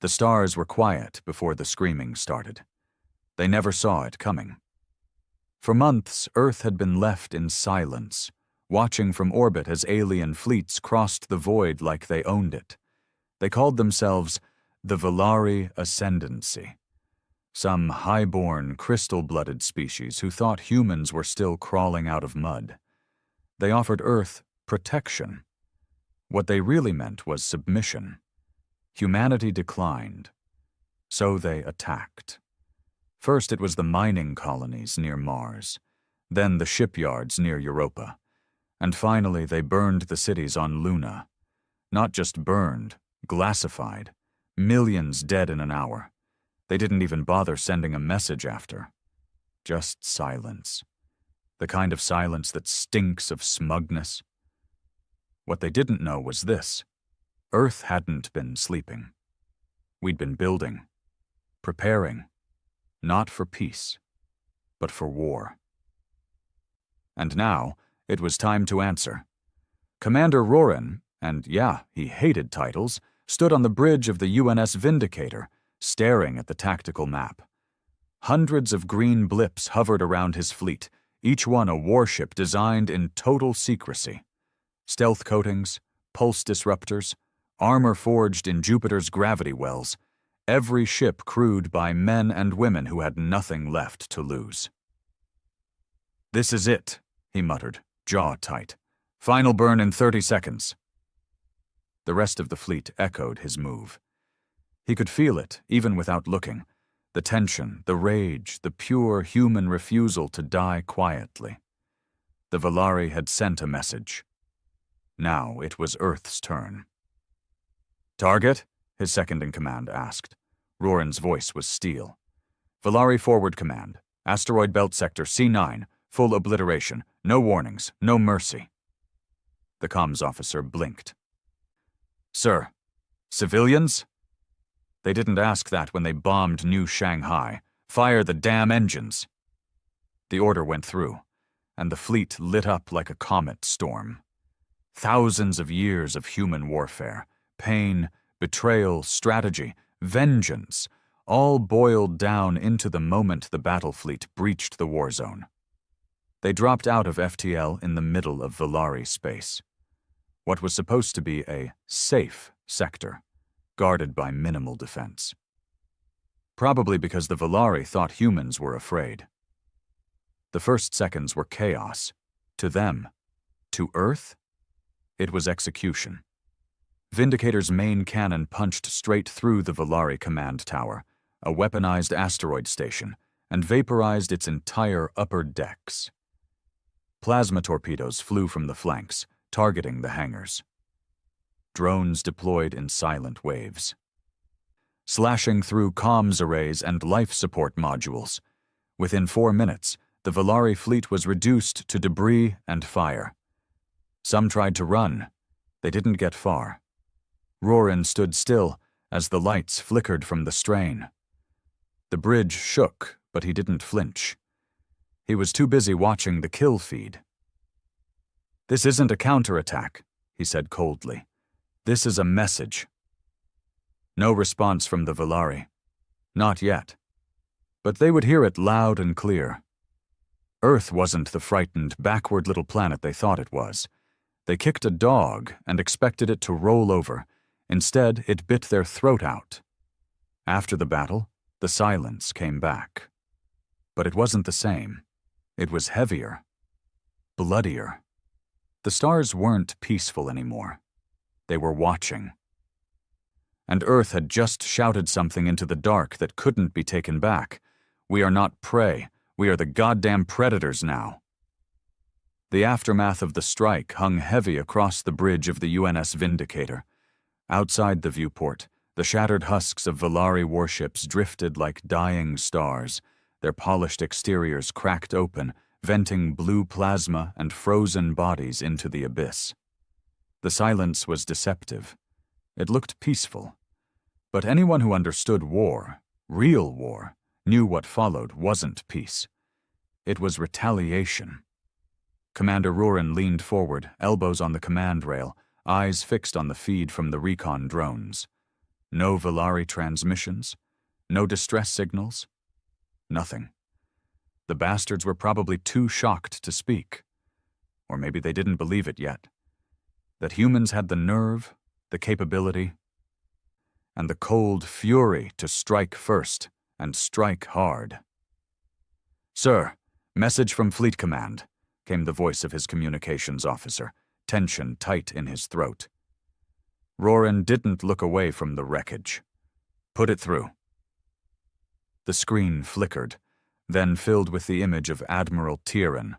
The stars were quiet before the screaming started. They never saw it coming. For months, Earth had been left in silence, watching from orbit as alien fleets crossed the void like they owned it. They called themselves the Volari Ascendancy, some high-born, crystal-blooded species who thought humans were still crawling out of mud. They offered Earth protection. What they really meant was submission. Humanity declined, so they attacked. First it was the mining colonies near Mars, then the shipyards near Europa, and finally they burned the cities on Luna. Not just burned, glassified, millions dead in an hour. They didn't even bother sending a message after. Just silence. The kind of silence that stinks of smugness. What they didn't know was this. Earth hadn't been sleeping. We'd been building, preparing, not for peace, but for war. And now, it was time to answer. Commander Roran, and yeah, he hated titles, stood on the bridge of the UNS Vindicator, staring at the tactical map. Hundreds of green blips hovered around his fleet, each one a warship designed in total secrecy. Stealth coatings, pulse disruptors, armor forged in Jupiter's gravity wells, every ship crewed by men and women who had nothing left to lose. "This is it," he muttered, jaw tight. "Final burn in 30 seconds. The rest of the fleet echoed his move. He could feel it, even without looking. The tension, the rage, the pure human refusal to die quietly. The Volari had sent a message. Now it was Earth's turn. "Target?" his second-in-command asked. Roran's voice was steel. "Volari Forward Command. Asteroid Belt Sector C9. Full obliteration. No warnings. No mercy." The comms officer blinked. "Sir, civilians?" They didn't ask that when they bombed New Shanghai. "Fire the damn engines." The order went through, and the fleet lit up like a comet storm. Thousands of years of human warfare, pain, betrayal, strategy, vengeance, all boiled down into the moment the battle fleet breached the war zone. They dropped out of FTL in the middle of Volari space. What was supposed to be a safe sector, guarded by minimal defense. Probably because the Volari thought humans were afraid. The first seconds were chaos. To them. To Earth? It was execution. Vindicator's main cannon punched straight through the Volari command tower, a weaponized asteroid station, and vaporized its entire upper decks. Plasma torpedoes flew from the flanks, targeting the hangars. Drones deployed in silent waves, slashing through comms arrays and life support modules. Within 4 minutes, the Volari fleet was reduced to debris and fire. Some tried to run. They didn't get far. Roran stood still as the lights flickered from the strain. The bridge shook, but he didn't flinch. He was too busy watching the kill feed. "This isn't a counterattack," he said coldly. "This is a message." No response from the Volari. Not yet. But they would hear it loud and clear. Earth wasn't the frightened, backward little planet they thought it was. They kicked a dog and expected it to roll over. Instead, it bit their throat out. After the battle, the silence came back. But it wasn't the same. It was heavier. Bloodier. The stars weren't peaceful anymore. They were watching. And Earth had just shouted something into the dark that couldn't be taken back. "We are not prey. We are the goddamn predators now." The aftermath of the strike hung heavy across the bridge of the UNS Vindicator. Outside the viewport, the shattered husks of Volari warships drifted like dying stars, their polished exteriors cracked open, venting blue plasma and frozen bodies into the abyss. The silence was deceptive. It looked peaceful. But anyone who understood war, real war, knew what followed wasn't peace. It was retaliation. Commander Roran leaned forward, elbows on the command rail, eyes fixed on the feed from the recon drones. No Valari transmissions, no distress signals, nothing. The bastards were probably too shocked to speak. Or maybe they didn't believe it yet. That humans had the nerve, the capability, and the cold fury to strike first, and strike hard. "Sir, message from Fleet Command," came the voice of his communications officer, tension tight in his throat. Roran didn't look away from the wreckage. "Put it through." The screen flickered, then filled with the image of Admiral Tyran,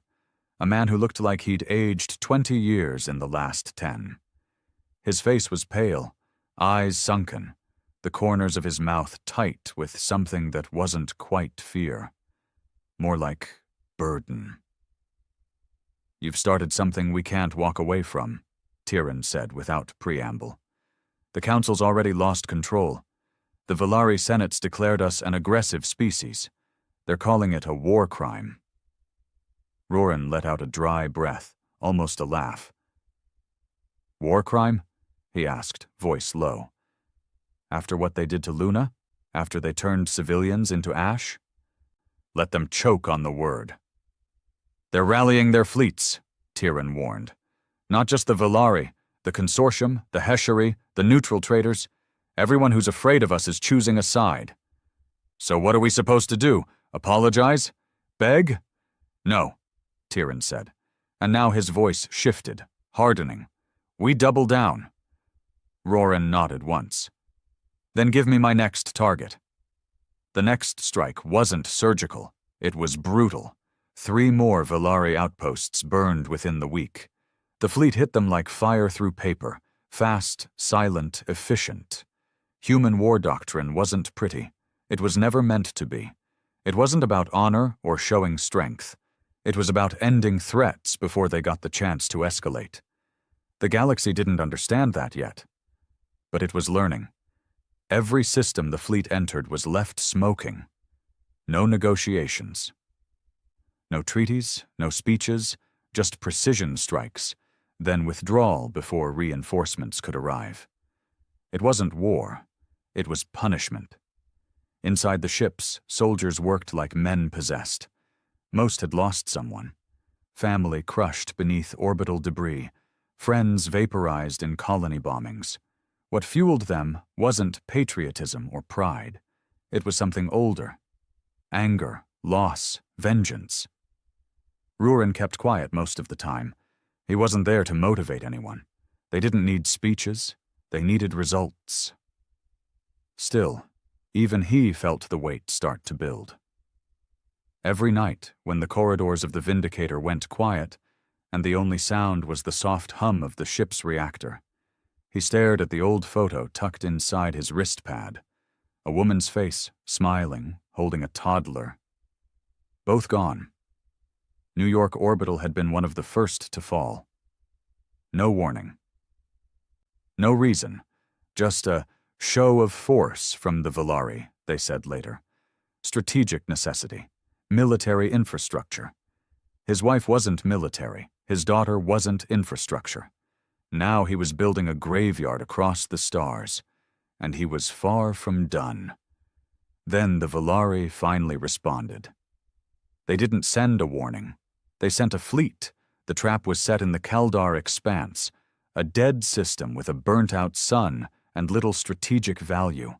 a man who looked like he'd aged 20 years in the last 10. His face was pale, eyes sunken, the corners of his mouth tight with something that wasn't quite fear. More like burden. "You've started something we can't walk away from," Tyran said without preamble. "The Council's already lost control. The Valari Senate's declared us an aggressive species. They're calling it a war crime." Roran let out a dry breath, almost a laugh. "War crime?" he asked, voice low. "After what they did to Luna? After they turned civilians into ash?" "Let them choke on the word." "They're rallying their fleets," Tyran warned. "Not just the Valari, the Consortium, the Hesheri, the neutral traders. Everyone who's afraid of us is choosing a side." "So what are we supposed to do? Apologize? Beg?" "No," Tyran said, and now his voice shifted, hardening. "We double down." Roran nodded once. "Then give me my next target." The next strike wasn't surgical. It was brutal. 3 more Valari outposts burned within the week. The fleet hit them like fire through paper, fast, silent, efficient. Human war doctrine wasn't pretty. It was never meant to be. It wasn't about honor or showing strength. It was about ending threats before they got the chance to escalate. The galaxy didn't understand that yet. But it was learning. Every system the fleet entered was left smoking. No negotiations. No treaties, no speeches, just precision strikes, then withdrawal before reinforcements could arrive. It wasn't war. It was punishment. Inside the ships, soldiers worked like men possessed. Most had lost someone. Family crushed beneath orbital debris, friends vaporized in colony bombings. What fueled them wasn't patriotism or pride. It was something older. Anger, loss, vengeance. Roran kept quiet most of the time. He wasn't there to motivate anyone. They didn't need speeches. They needed results. Still, even he felt the weight start to build. Every night, when the corridors of the Vindicator went quiet, and the only sound was the soft hum of the ship's reactor, he stared at the old photo tucked inside his wrist pad. A woman's face, smiling, holding a toddler. Both gone. New York Orbital had been one of the first to fall. No warning. No reason. Just a show of force from the Valari, they said later. Strategic necessity. Military infrastructure. His wife wasn't military. His daughter wasn't infrastructure. Now he was building a graveyard across the stars, and he was far from done. Then the Valari finally responded. They didn't send a warning. They sent a fleet. The trap was set in the Kaldar expanse, a dead system with a burnt-out sun and little strategic value.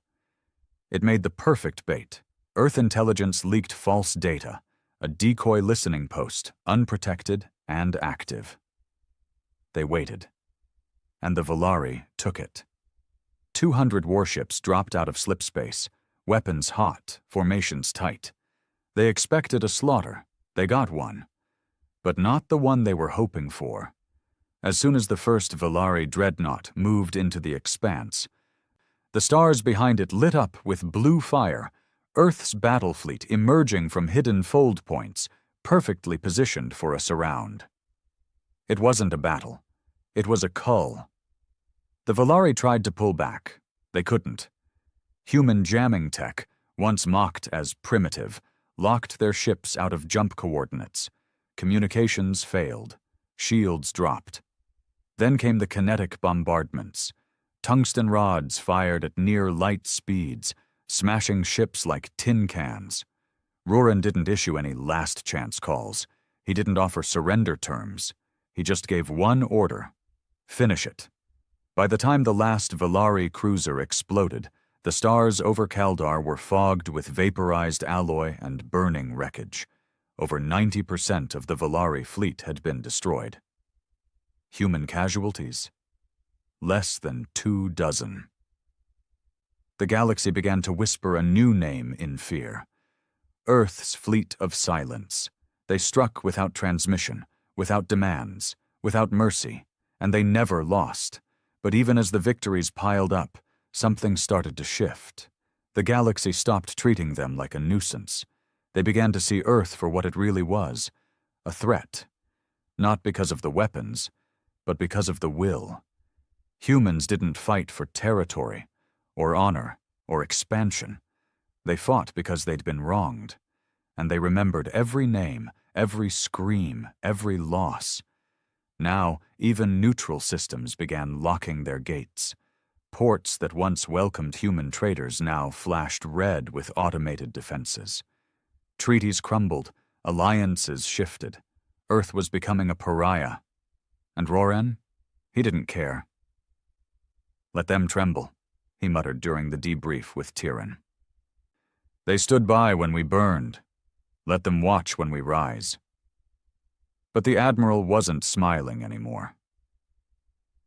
It made the perfect bait. Earth intelligence leaked false data, a decoy listening post, unprotected and active. They waited. And the Valari took it. 200 warships dropped out of slipspace, weapons hot, formations tight. They expected a slaughter. They got one. But not the one they were hoping for. As soon as the first Valari dreadnought moved into the expanse, the stars behind it lit up with blue fire, Earth's battle fleet emerging from hidden fold points, perfectly positioned for a surround. It wasn't a battle. It was a cull. The Valari tried to pull back. They couldn't. Human jamming tech, once mocked as primitive, locked their ships out of jump coordinates. Communications failed. Shields dropped. Then came the kinetic bombardments. tungsten rods fired at near light speeds, smashing ships like tin cans. Roran didn't issue any last-chance calls. He didn't offer surrender terms. He just gave one order: finish it. By the time the last Valari cruiser exploded, the stars over Kaldar were fogged with vaporized alloy and burning wreckage. Over 90% of the Valari fleet had been destroyed. Human casualties? Less than 24. The galaxy began to whisper a new name in fear: Earth's Fleet of Silence. They struck without transmission, without demands, without mercy, and they never lost. But even as the victories piled up, something started to shift. The galaxy stopped treating them like a nuisance. They began to see Earth for what it really was: a threat. Not because of the weapons, but because of the will. Humans didn't fight for territory, or honor, or expansion. They fought because they'd been wronged, and they remembered every name, every scream, every loss. Now, even neutral systems began locking their gates. Ports that once welcomed human traders now flashed red with automated defenses. Treaties crumbled, alliances shifted. Earth was becoming a pariah. And Roran? He didn't care. "Let them tremble," he muttered during the debrief with Tyrion. "They stood by when we burned. Let them watch when we rise." But the Admiral wasn't smiling anymore.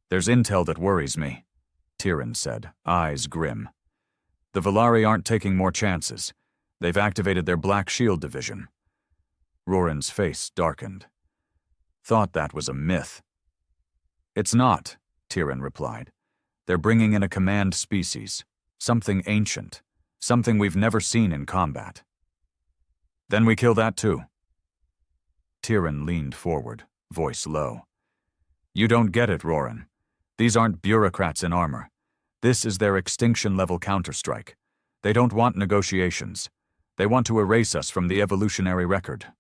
"There's intel that worries me," Tyrion said, eyes grim. "The Valari aren't taking more chances. They've activated their Black Shield division." Roran's face darkened. "Thought that was a myth." "It's not," Tyrion replied. "They're bringing in a command species, something ancient, something we've never seen in combat." "Then we kill that too." Tyrion leaned forward, voice low. "You don't get it, Roran. These aren't bureaucrats in armor. This is their extinction-level counterstrike. They don't want negotiations. They want to erase us from the evolutionary record."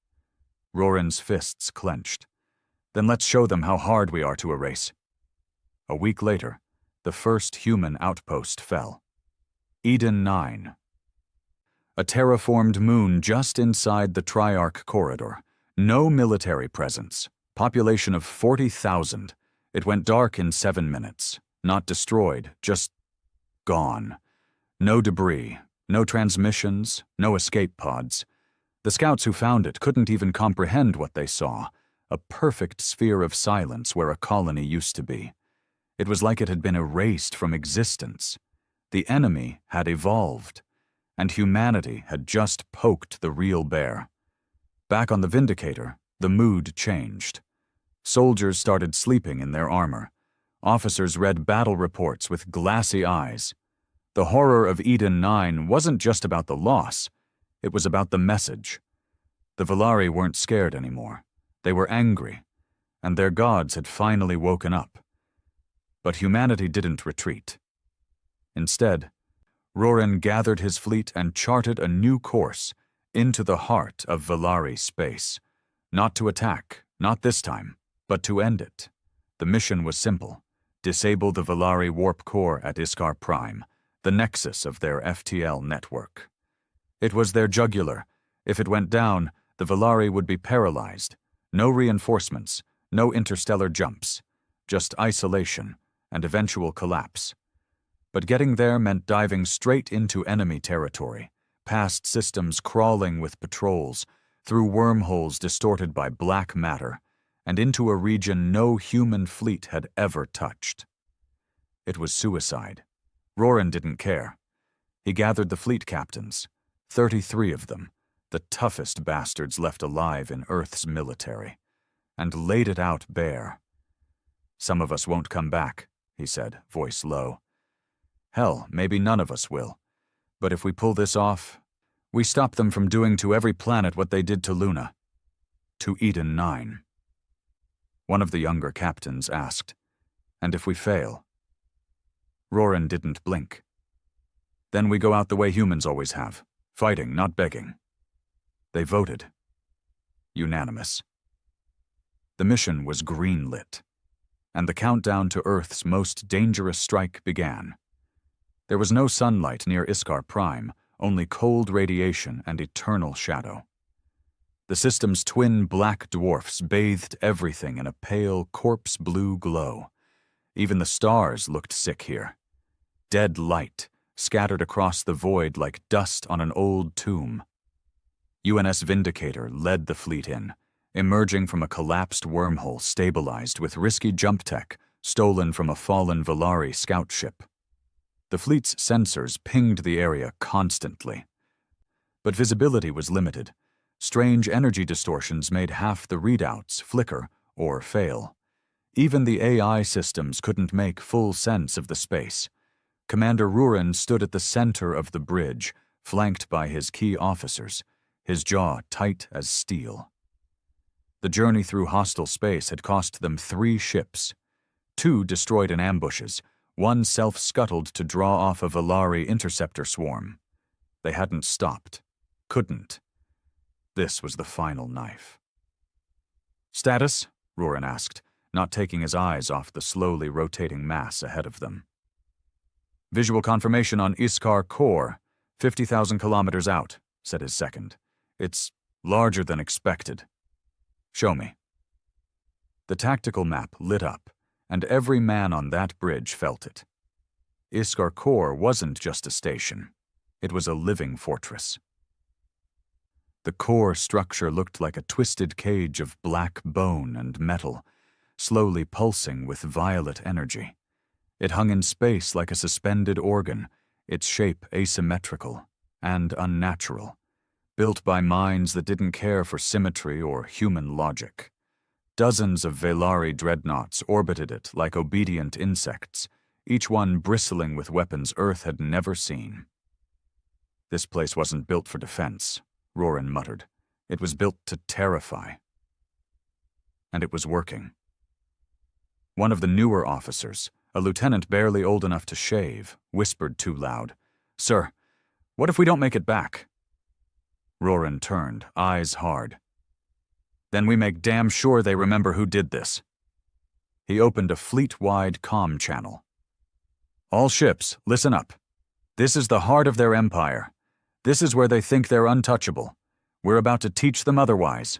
Roran's fists clenched. "Then let's show them how hard we are to erase." A week later, the first human outpost fell. Eden 9. A terraformed moon just inside the Triarch corridor. No military presence. Population of 40,000. It went dark in 7 minutes. Not destroyed, just gone. No debris, no transmissions, no escape pods. The scouts who found it couldn't even comprehend what they saw. A perfect sphere of silence where a colony used to be. It was like it had been erased from existence. The enemy had evolved, and humanity had just poked the real bear. Back on the Vindicator, the mood changed. Soldiers started sleeping in their armor. Officers read battle reports with glassy eyes. The horror of Eden 9 wasn't just about the loss, it was about the message. The Valari weren't scared anymore. They were angry, and their gods had finally woken up. But humanity didn't retreat. Instead, Roran gathered his fleet and charted a new course into the heart of Valari space. Not to attack, not this time, but to end it. The mission was simple: disable the Valari warp core at Iskar Prime, the nexus of their FTL network. It was their jugular. If it went down, the Valari would be paralyzed. No reinforcements, no interstellar jumps, just isolation and eventual collapse. But getting there meant diving straight into enemy territory, past systems crawling with patrols, through wormholes distorted by black matter, and into a region no human fleet had ever touched. It was suicide. Roran didn't care. He gathered the fleet captains, 33 of them, the toughest bastards left alive in Earth's military, and laid it out bare. "Some of us won't come back," he said, voice low. "Hell, maybe none of us will. But if we pull this off, we stop them from doing to every planet what they did to Luna. To Eden 9. One of the younger captains asked, "And if we fail?" Roran didn't blink. "Then we go out the way humans always have, fighting, not begging." They voted. Unanimous. The mission was green-lit. and the countdown to Earth's most dangerous strike began. There was no sunlight near Iskar Prime, only cold radiation and eternal shadow. The system's twin black dwarfs bathed everything in a pale, corpse-blue glow. Even the stars looked sick here. Dead light, scattered across the void like dust on an old tomb. UNS Vindicator led the fleet in, emerging from a collapsed wormhole stabilized with risky jump tech stolen from a fallen Valari scout ship. The fleet's sensors pinged the area constantly. But visibility was limited. Strange energy distortions made half the readouts flicker or fail. Even the AI systems couldn't make full sense of the space. Commander Rurin stood at the center of the bridge, flanked by his key officers, his jaw tight as steel. The journey through hostile space had cost them 3 ships. 2 destroyed in ambushes, 1 self-scuttled to draw off a Valari interceptor swarm. They hadn't stopped. Couldn't. This was the final knife. "Status?" Rurin asked, not taking his eyes off the slowly rotating mass ahead of them. "Visual confirmation on Iskar core, 50,000 kilometers out," said his second. "It's larger than expected." "Show me." The tactical map lit up, and every man on that bridge felt it. Iskar core wasn't just a station. It was a living fortress. The core structure looked like a twisted cage of black bone and metal, slowly pulsing with violet energy. It hung in space like a suspended organ, its shape asymmetrical and unnatural, built by minds that didn't care for symmetry or human logic. Dozens of Valari dreadnoughts orbited it like obedient insects, each one bristling with weapons Earth had never seen. "This place wasn't built for defense," Rurin muttered. "It was built to terrify." And it was working. One of the newer officers, a lieutenant barely old enough to shave, whispered too loud, "Sir, what if we don't make it back?" Rurin turned, eyes hard. "Then we make damn sure they remember who did this." He opened a fleet-wide comm channel. "All ships, listen up. This is the heart of their empire. This is where they think they're untouchable. We're about to teach them otherwise.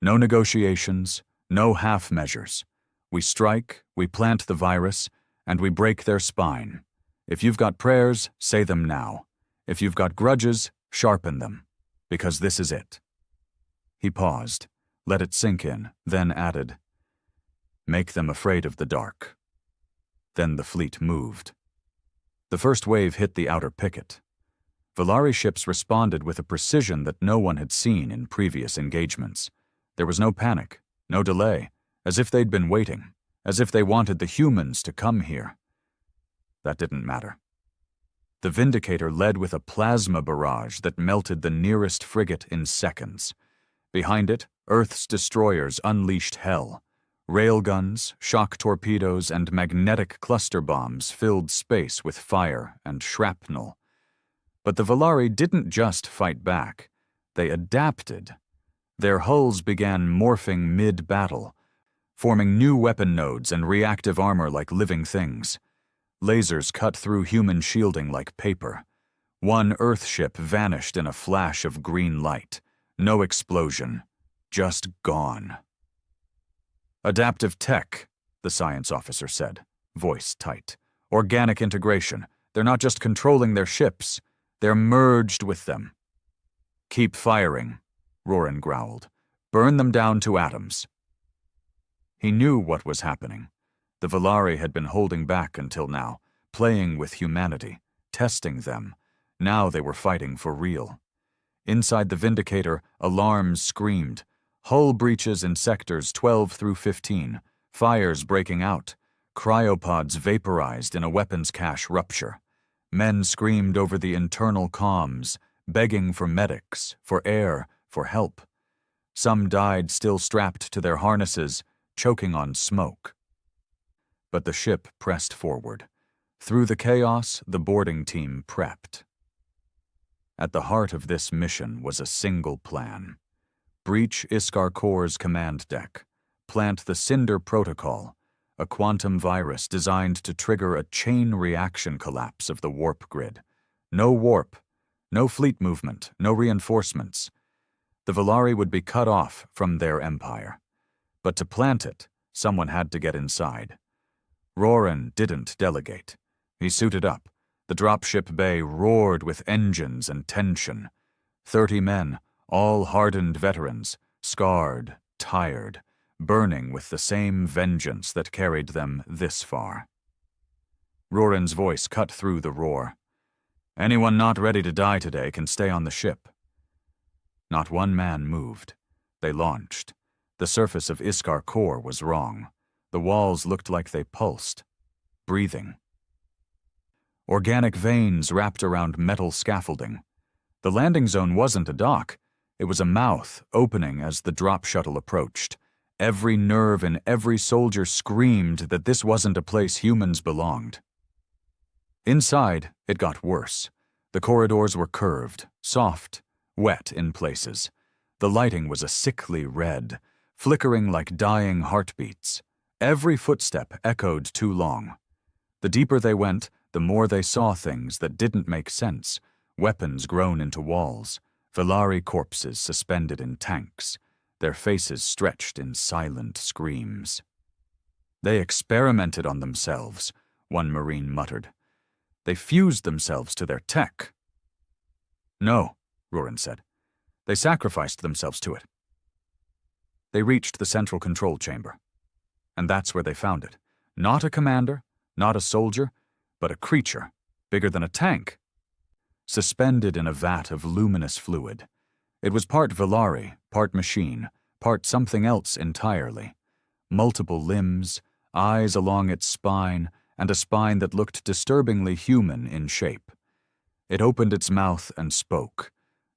No negotiations, no half measures. We strike, we plant the virus, and we break their spine. If you've got prayers, say them now. If you've got grudges, sharpen them, because this is it." He paused, let it sink in, then added, "Make them afraid of the dark." Then the fleet moved. The first wave hit the outer picket. Valari ships responded with a precision that no one had seen in previous engagements. There was no panic, no delay, as if they'd been waiting, as if they wanted the humans to come here. That didn't matter. The Vindicator led with a plasma barrage that melted the nearest frigate in seconds. Behind it, Earth's destroyers unleashed hell. Railguns, shock torpedoes, and magnetic cluster bombs filled space with fire and shrapnel. But the Valari didn't just fight back. They adapted. Their hulls began morphing mid-battle, forming new weapon nodes and reactive armor like living things. Lasers cut through human shielding like paper. One Earth ship vanished in a flash of green light. No explosion. Just gone. "Adaptive tech," the science officer said, voice tight. "Organic integration. They're not just controlling their ships. They're merged with them." "Keep firing," Rurin growled. "Burn them down to atoms." He knew what was happening. The Valari had been holding back until now, playing with humanity, testing them. Now they were fighting for real. Inside the Vindicator, alarms screamed. Hull breaches in sectors 12 through 15, fires breaking out, cryopods vaporized in a weapons cache rupture. Men screamed over the internal comms, begging for medics, for air, for help. Some died still strapped to their harnesses, choking on smoke. But the ship pressed forward. Through the chaos, the boarding team prepped. At the heart of this mission was a single plan. Breach Iskar Core's command deck. plant the Cinder Protocol, a quantum virus designed to trigger a chain reaction collapse of the warp grid. No warp, no fleet movement, no reinforcements. The Valari would be cut off from their empire. But to plant it, someone had to get inside. Roran didn't delegate. He suited up. The dropship bay roared with engines and tension. 30 men, all hardened veterans, scarred, tired, burning with the same vengeance that carried them this far. Roran's voice cut through the roar. Anyone not ready to die today can stay on the ship. Not one man moved. They launched. The surface of Iskar core was wrong. The walls looked like they pulsed, breathing. Organic veins wrapped around metal scaffolding. The landing zone wasn't a dock. It was a mouth opening as the drop shuttle approached. Every nerve in every soldier screamed that this wasn't a place humans belonged. Inside, it got worse. The corridors were curved, soft, wet in places. The lighting was a sickly red, flickering like dying heartbeats. Every footstep echoed too long. The deeper they went, the more they saw things that didn't make sense. Weapons grown into walls, Valari corpses suspended in tanks, their faces stretched in silent screams. They experimented on themselves, one Marine muttered. They fused themselves to their tech. No, Roran said. They sacrificed themselves to it. They reached the central control chamber. And that's where they found it. Not a commander, not a soldier, but a creature, bigger than a tank. Suspended in a vat of luminous fluid. It was part Valari, part machine, part something else entirely. Multiple limbs, eyes along its spine, and a spine that looked disturbingly human in shape. It opened its mouth and spoke.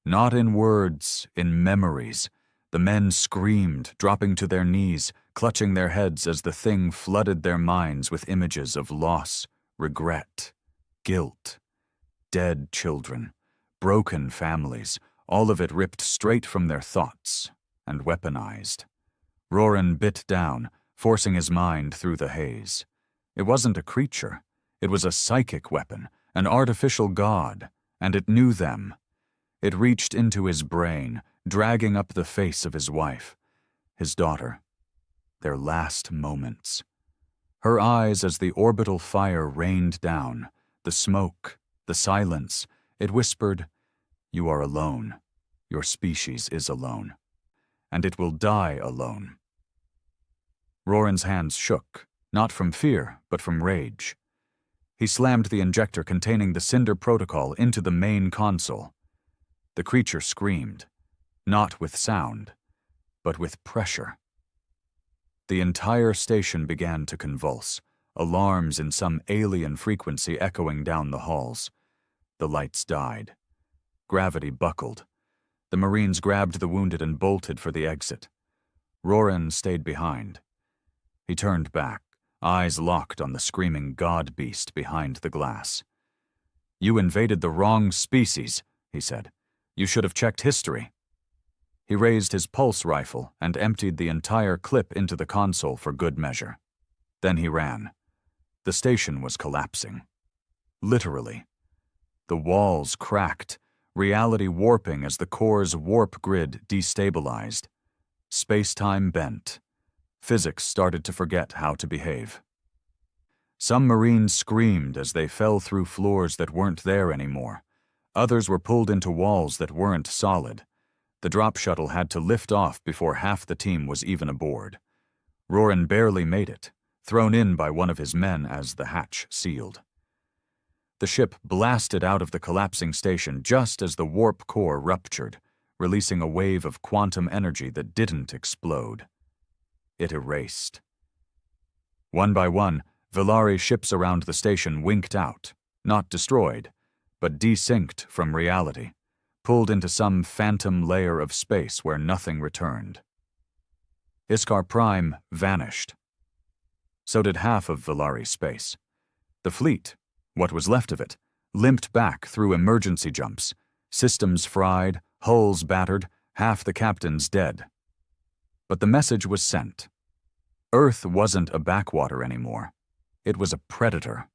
Not in words, in memories. The men screamed, dropping to their knees, clutching their heads as the thing flooded their minds with images of loss, regret, guilt, dead children, broken families, all of it ripped straight from their thoughts and weaponized. Roran bit down, forcing his mind through the haze. It wasn't a creature. It was a psychic weapon, an artificial god, and it knew them. It reached into his brain, dragging up the face of his wife, his daughter, their last moments. Her eyes as the orbital fire rained down, the smoke, the silence. It whispered, "You are alone. Your species is alone. And it will die alone." Roran's hands shook, not from fear, but from rage. He slammed the injector containing the Cinder Protocol into the main console. The creature screamed, not with sound, but with pressure. The entire station began to convulse, alarms in some alien frequency echoing down the halls. The lights died. Gravity buckled. The Marines grabbed the wounded and bolted for the exit. Roran stayed behind. He turned back, eyes locked on the screaming god beast behind the glass. "You invaded the wrong species," he said. "You should have checked history." He raised his pulse rifle and emptied the entire clip into the console for good measure. Then he ran. The station was collapsing. Literally. The walls cracked, reality warping as the core's warp grid destabilized. Space-time bent. Physics started to forget how to behave. Some Marines screamed as they fell through floors that weren't there anymore. Others were pulled into walls that weren't solid. The drop shuttle had to lift off before half the team was even aboard. Roran barely made it, thrown in by one of his men as the hatch sealed. The ship blasted out of the collapsing station just as the warp core ruptured, releasing a wave of quantum energy that didn't explode. It erased. One by one, Valari ships around the station winked out, not destroyed, but desynced from reality, pulled into some phantom layer of space where nothing returned. Iskar Prime vanished. So did half of Valari space. The fleet, what was left of it, limped back through emergency jumps, systems fried, hulls battered, half the captains dead. But the message was sent. Earth wasn't a backwater anymore. It was a predator.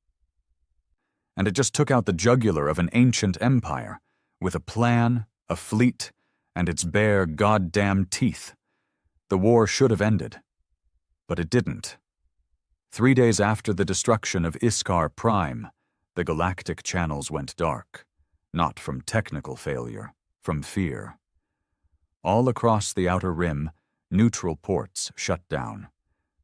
And it just took out the jugular of an ancient empire, with a plan, a fleet, and its bare goddamn teeth. The war should have ended. But it didn't. 3 days after the destruction of Iskar Prime, the galactic channels went dark. Not from technical failure, from fear. All across the outer rim, neutral ports shut down.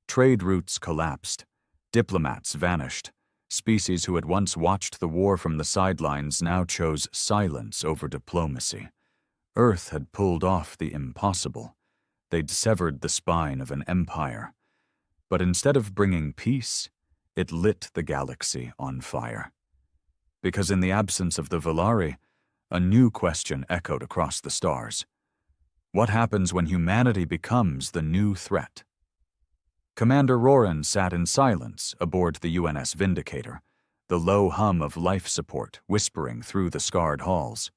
Trade routes collapsed. Diplomats vanished. Species who had once watched the war from the sidelines now chose silence over diplomacy. Earth had pulled off the impossible. They'd severed the spine of an empire. But instead of bringing peace, it lit the galaxy on fire. Because in the absence of the Valari, a new question echoed across the stars. What happens when humanity becomes the new threat? Commander Roran sat in silence aboard the UNS Vindicator, the low hum of life support whispering through the scarred halls.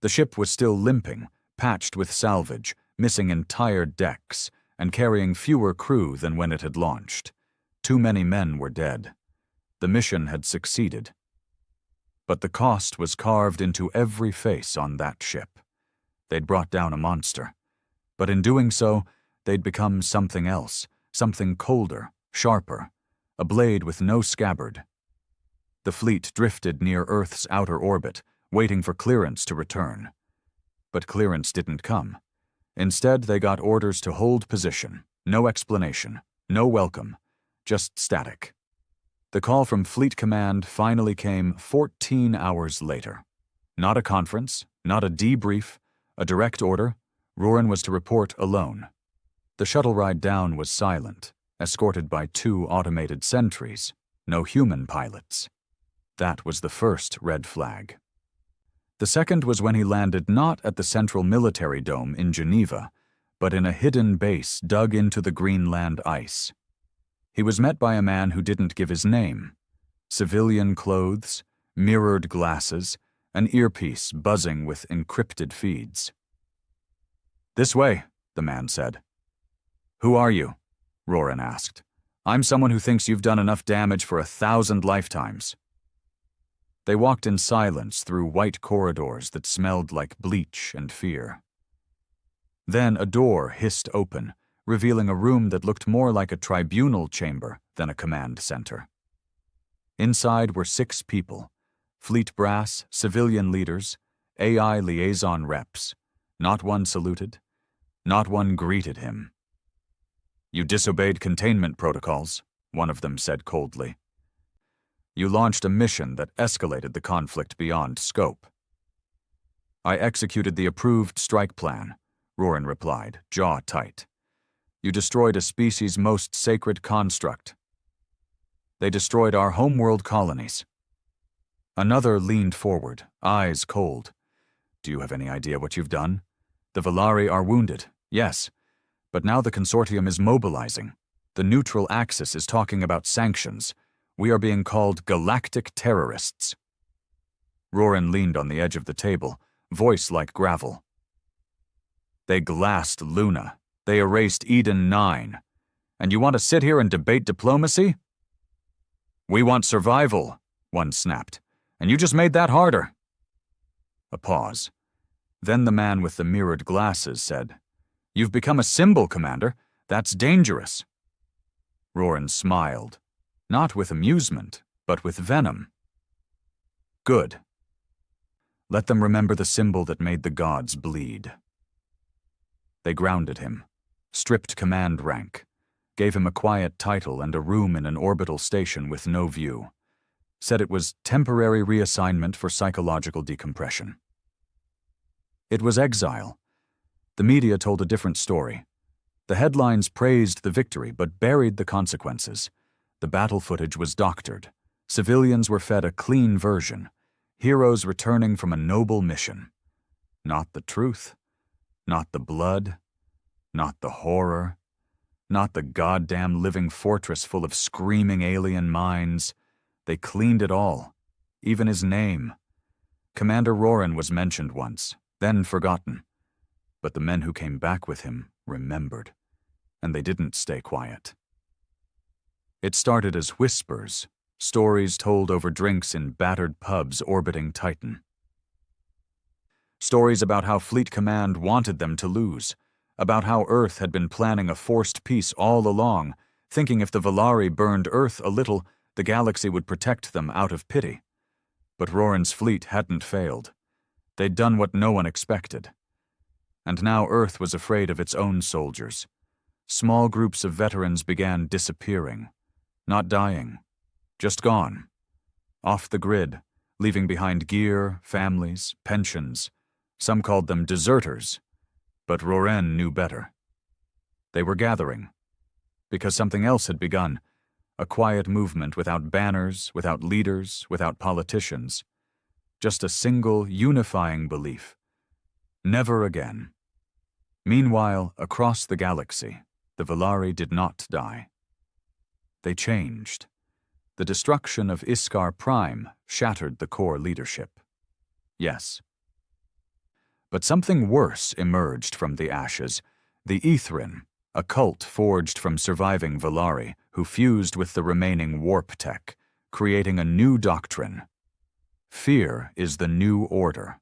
The ship was still limping, patched with salvage, missing entire decks, and carrying fewer crew than when it had launched. Too many men were dead. The mission had succeeded. But the cost was carved into every face on that ship. They'd brought down a monster. But in doing so, they'd become something else, something colder, sharper, a blade with no scabbard. The fleet drifted near Earth's outer orbit, waiting for clearance to return. But clearance didn't come. Instead, they got orders to hold position, no explanation, no welcome, just static. The call from Fleet Command finally came 14 hours later. Not a conference, not a debrief, a direct order. Roran was to report alone. The shuttle ride down was silent, escorted by 2 automated sentries, no human pilots. That was the first red flag. The second was when he landed not at the Central Military Dome in Geneva, but in a hidden base dug into the Greenland ice. He was met by a man who didn't give his name. Civilian clothes, mirrored glasses, an earpiece buzzing with encrypted feeds. "This way," the man said. "Who are you?" Roran asked. "I'm someone who thinks you've done enough damage for 1,000 lifetimes." They walked in silence through white corridors that smelled like bleach and fear. Then a door hissed open, revealing a room that looked more like a tribunal chamber than a command center. Inside were 6 people, fleet brass, civilian leaders, AI liaison reps. Not one saluted, not one greeted him. "You disobeyed containment protocols," one of them said coldly. "You launched a mission that escalated the conflict beyond scope." "I executed the approved strike plan," Roran replied, jaw tight. "You destroyed a species' most sacred construct. They destroyed our homeworld colonies." Another leaned forward, eyes cold. "Do you have any idea what you've done? The Valari are wounded, yes, but now the consortium is mobilizing. The neutral axis is talking about sanctions. We are being called galactic terrorists." Roran leaned on the edge of the table, voice like gravel. "They glassed Luna. They erased Eden 9. And you want to sit here and debate diplomacy?" "We want survival," one snapped. "And you just made that harder." A pause. Then the man with the mirrored glasses said, "You've become a symbol, Commander. That's dangerous." Roran smiled, not with amusement, but with venom. "Good. Let them remember the symbol that made the gods bleed." They grounded him, stripped command rank, gave him a quiet title and a room in an orbital station with no view, said it was temporary reassignment for psychological decompression. It was exile. The media told a different story. The headlines praised the victory but buried the consequences. The battle footage was doctored. Civilians were fed a clean version. Heroes returning from a noble mission. Not the truth. Not the blood. Not the horror. Not the goddamn living fortress full of screaming alien minds. They cleaned it all. Even his name. Commander Roran was mentioned once, then forgotten. But the men who came back with him remembered. and they didn't stay quiet. It started as whispers, stories told over drinks in battered pubs orbiting Titan. Stories about how Fleet Command wanted them to lose, about how Earth had been planning a forced peace all along, thinking if the Valari burned Earth a little, the galaxy would protect them out of pity. But Roran's fleet hadn't failed. They'd done what no one expected. And now Earth was afraid of its own soldiers. Small groups of veterans began disappearing. Not dying. Just gone. Off the grid, leaving behind gear, families, pensions. Some called them deserters. But Roran knew better. They were gathering. Because something else had begun. A quiet movement without banners, without leaders, without politicians. Just a single, unifying belief. Never again. Meanwhile, across the galaxy, the Valari did not die. They changed. The destruction of Iskar Prime shattered the core leadership. Yes. But something worse emerged from the ashes. The Ethrin, a cult forged from surviving Valari who fused with the remaining warp tech, creating a new doctrine. Fear is the new order.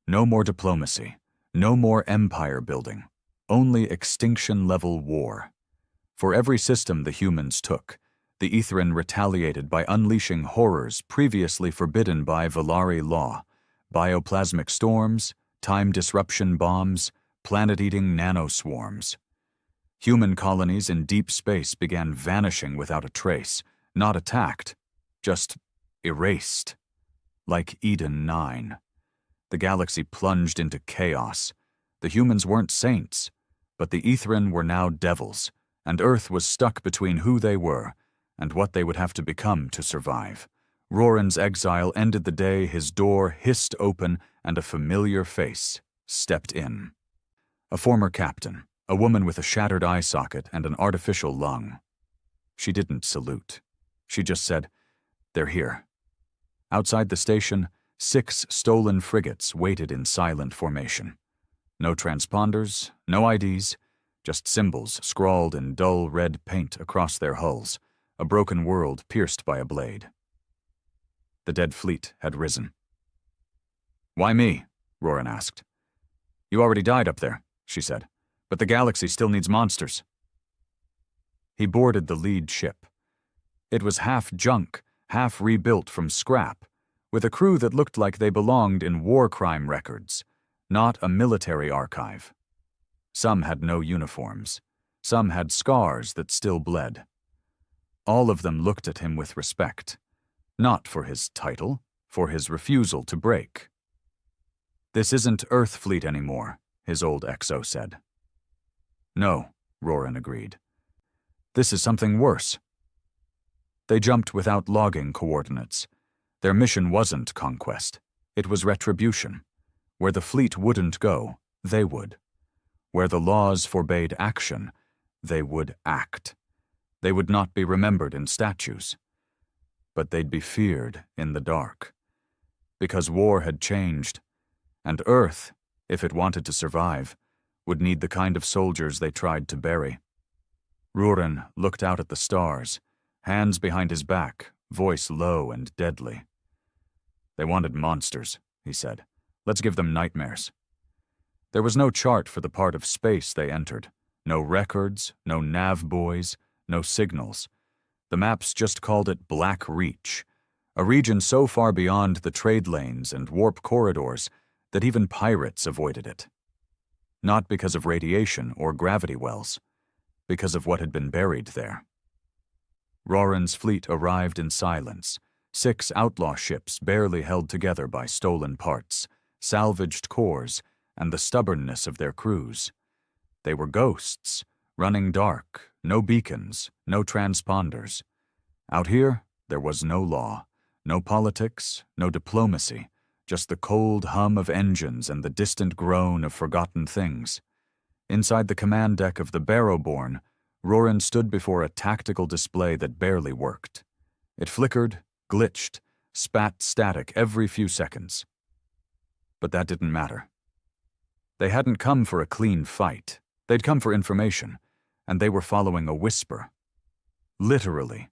No more diplomacy, no more empire building, only extinction-level war. For every system the humans took, the Ethrin retaliated by unleashing horrors previously forbidden by Valari law, bioplasmic storms, time disruption bombs, planet-eating nanoswarms. Human colonies in deep space began vanishing without a trace, not attacked, just erased. Like Eden 9. The galaxy plunged into chaos. The humans weren't saints, but the Ethrin were now devils, and Earth was stuck between who they were and what they would have to become to survive. Roran's exile ended the day his door hissed open and a familiar face stepped in. A former captain, a woman with a shattered eye socket and an artificial lung. She didn't salute. She just said, "They're here." Outside the station, 6 stolen frigates waited in silent formation. No transponders, no IDs, just symbols scrawled in dull red paint across their hulls, a broken world pierced by a blade. The dead fleet had risen. "Why me?" Roran asked. "You already died up there," she said, "but the galaxy still needs monsters." He boarded the lead ship. It was half junk, half rebuilt from scrap, with a crew that looked like they belonged in war crime records, not a military archive. Some had no uniforms. Some had scars that still bled. All of them looked at him with respect, not for his title, for his refusal to break. "This isn't Earth Fleet anymore," his old XO said. "No," Roran agreed. "This is something worse." They jumped without logging coordinates. Their mission wasn't conquest. It was retribution. Where the fleet wouldn't go, they would. Where the laws forbade action, they would act. They would not be remembered in statues. But they'd be feared in the dark. Because war had changed, and Earth, if it wanted to survive, would need the kind of soldiers they tried to bury. Roran looked out at the stars, hands behind his back, voice low and deadly. "They wanted monsters," he said. "Let's give them nightmares." There was no chart for the part of space they entered, no records, no nav buoys, no signals. The maps just called it Black Reach, a region so far beyond the trade lanes and warp corridors that even pirates avoided it. Not because of radiation or gravity wells, because of what had been buried there. Roran's fleet arrived in silence, 6 outlaw ships barely held together by stolen parts, salvaged cores, and the stubbornness of their crews. They were ghosts, running dark, no beacons, no transponders. Out here, there was no law, no politics, no diplomacy, just the cold hum of engines and the distant groan of forgotten things. Inside the command deck of the Barrowborn, Roran stood before a tactical display that barely worked. It flickered, glitched, spat static every few seconds. But that didn't matter. They hadn't come for a clean fight. They'd come for information, and they were following a whisper. Literally,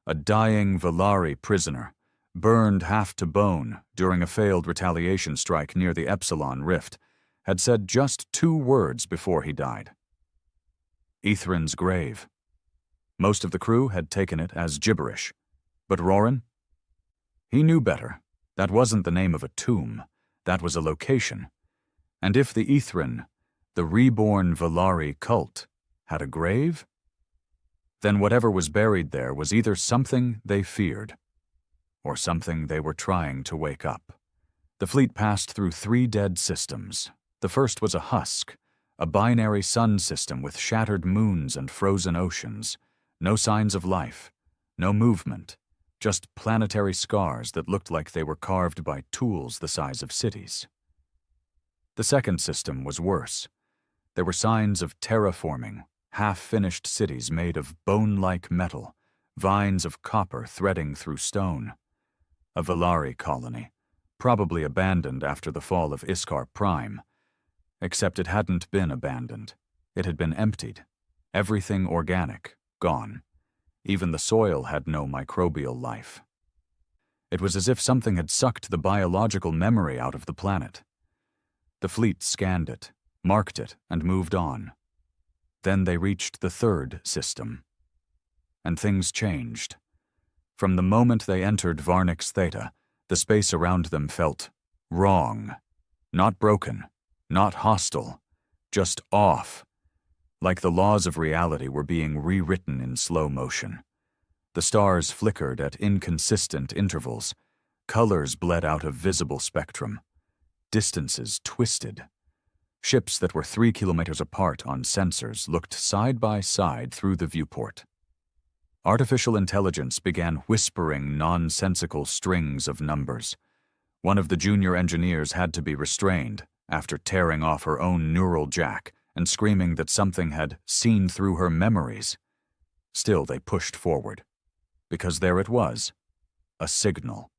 a dying Valari prisoner, burned half to bone during a failed retaliation strike near the Epsilon Rift, had said just 2 words before he died. Ethrin's grave. Most of the crew had taken it as gibberish. But Roran? He knew better. That wasn't the name of a tomb. That was a location. And if the Ethrin, the reborn Valari cult, had a grave, then whatever was buried there was either something they feared, or something they were trying to wake up. The fleet passed through 3 dead systems. The first was a husk, a binary sun system with shattered moons and frozen oceans. No signs of life, no movement, just planetary scars that looked like they were carved by tools the size of cities. The second system was worse. There were signs of terraforming, half-finished cities made of bone-like metal, vines of copper threading through stone. A Valari colony, probably abandoned after the fall of Iskar Prime. Except it hadn't been abandoned. It had been emptied. Everything organic, gone. Even the soil had no microbial life. It was as if something had sucked the biological memory out of the planet. The fleet scanned it, marked it, and moved on. Then they reached the third system. And things changed. From the moment they entered Varnix Theta, the space around them felt wrong. Not broken, not hostile, just off. Like the laws of reality were being rewritten in slow motion. The stars flickered at inconsistent intervals. Colors bled out of visible spectrum. Distances twisted. Ships that were 3 kilometers apart on sensors looked side by side through the viewport. Artificial intelligence began whispering nonsensical strings of numbers. One of the junior engineers had to be restrained after tearing off her own neural jack and screaming that something had seen through her memories. Still, they pushed forward, because there it was, a signal.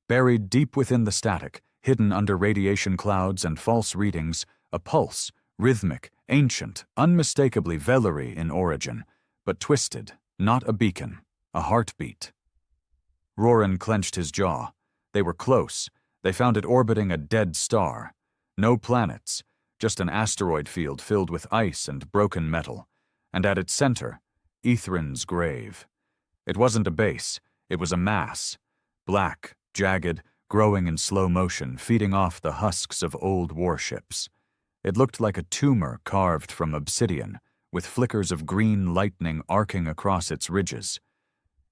Buried deep within the static, hidden under radiation clouds and false readings, a pulse, rhythmic, ancient, unmistakably Velari in origin, but twisted, not a beacon, a heartbeat. Roran clenched his jaw. They were close. They found it orbiting a dead star. No planets, just an asteroid field filled with ice and broken metal, and at its center, Ethrin's grave. It wasn't a base, it was a mass, black, jagged, growing in slow motion, feeding off the husks of old warships. It looked like a tumor carved from obsidian, with flickers of green lightning arcing across its ridges.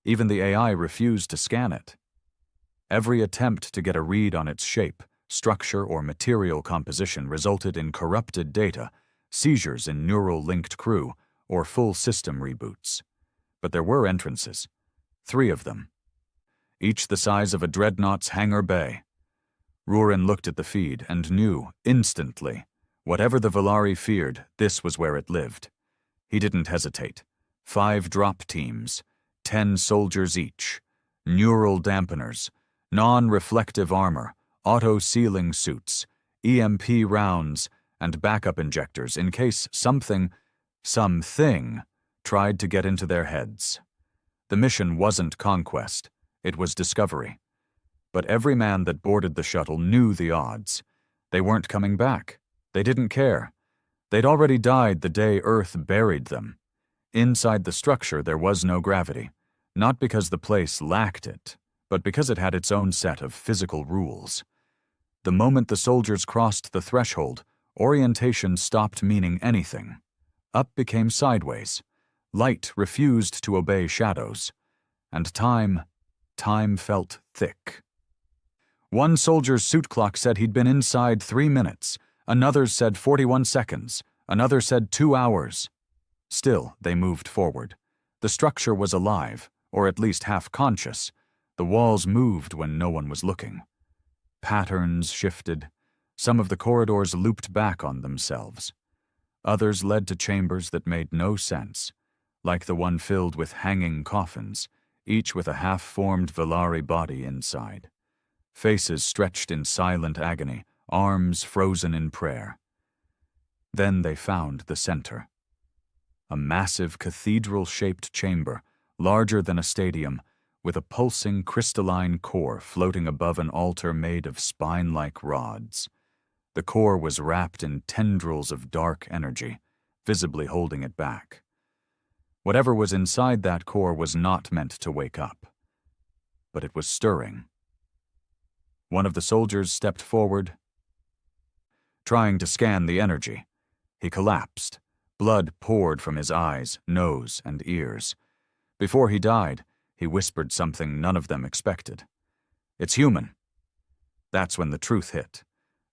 Even the AI refused to scan it. Every attempt to get a read on its shape, structure, or material composition resulted in corrupted data, seizures in neural-linked crew, or full system reboots. But there were entrances. 3 of them. Each the size of a dreadnought's hangar bay. Roran looked at the feed and knew, instantly, whatever the Valari feared, this was where it lived. He didn't hesitate. 5 drop teams, 10 soldiers each, neural dampeners, non-reflective armor, auto-sealing suits, EMP rounds, and backup injectors in case something tried to get into their heads. The mission wasn't conquest, it was discovery. But every man that boarded the shuttle knew the odds. They weren't coming back. They didn't care. They'd already died the day Earth buried them. Inside the structure there was no gravity, not because the place lacked it, but because it had its own set of physical rules. The moment the soldiers crossed the threshold, orientation stopped meaning anything. Up became sideways. Light refused to obey shadows. And time felt thick. One soldier's suit clock said he'd been inside 3 minutes. Another's said 41 seconds. Another said 2 hours. Still, they moved forward. The structure was alive, or at least half-conscious. The walls moved when no one was looking. Patterns shifted. Some of the corridors looped back on themselves. Others led to chambers that made no sense, like the one filled with hanging coffins, each with a half-formed Valari body inside. Faces stretched in silent agony, arms frozen in prayer. Then they found the center. a massive cathedral-shaped chamber, larger than a stadium, with a pulsing crystalline core floating above an altar made of spine-like rods. The core was wrapped in tendrils of dark energy, visibly holding it back. Whatever was inside that core was not meant to wake up. But it was stirring. One of the soldiers stepped forward, trying to scan the energy. He collapsed. Blood poured from his eyes, nose, and ears. Before he died, he whispered something none of them expected. "It's human." That's when the truth hit.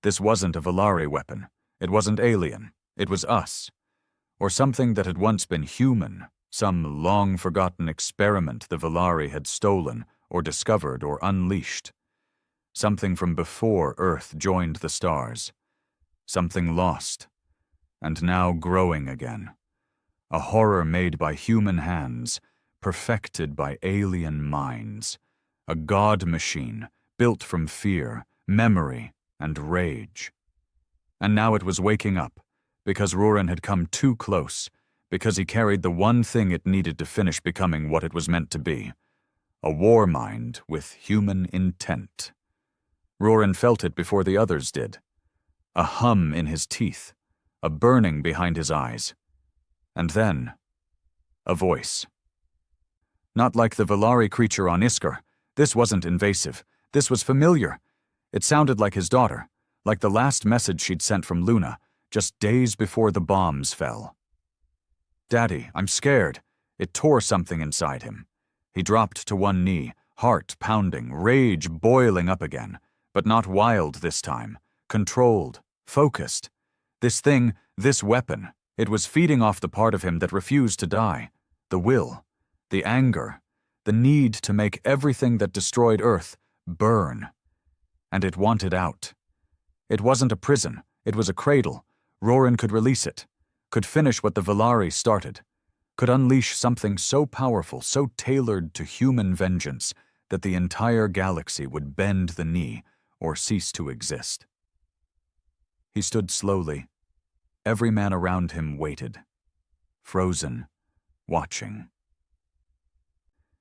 This wasn't a Valari weapon. It wasn't alien. It was us. Or something that had once been human, some long-forgotten experiment the Valari had stolen or discovered or unleashed. Something from before Earth joined the stars. Something lost, and now growing again. A horror made by human hands, perfected by alien minds. A god machine built from fear, memory, and rage. And now it was waking up, because Rurin had come too close, because he carried the one thing it needed to finish becoming what it was meant to be. A war mind with human intent. Rurin felt it before the others did. A hum in his teeth, a burning behind his eyes. And then, a voice. Not like the Valari creature on Iskar. This wasn't invasive. This was familiar. It sounded like his daughter, like the last message she'd sent from Luna, just days before the bombs fell. "Daddy, I'm scared." It tore something inside him. He dropped to one knee, heart pounding, rage boiling up again, but not wild this time, controlled, focused. This thing, this weapon, it was feeding off the part of him that refused to die. The will, the anger, the need to make everything that destroyed Earth burn. And it wanted out. It wasn't a prison, it was a cradle. Rurin could release it, could finish what the Valari started, could unleash something so powerful, so tailored to human vengeance, that the entire galaxy would bend the knee or cease to exist. He stood slowly. Every man around him waited, frozen, watching.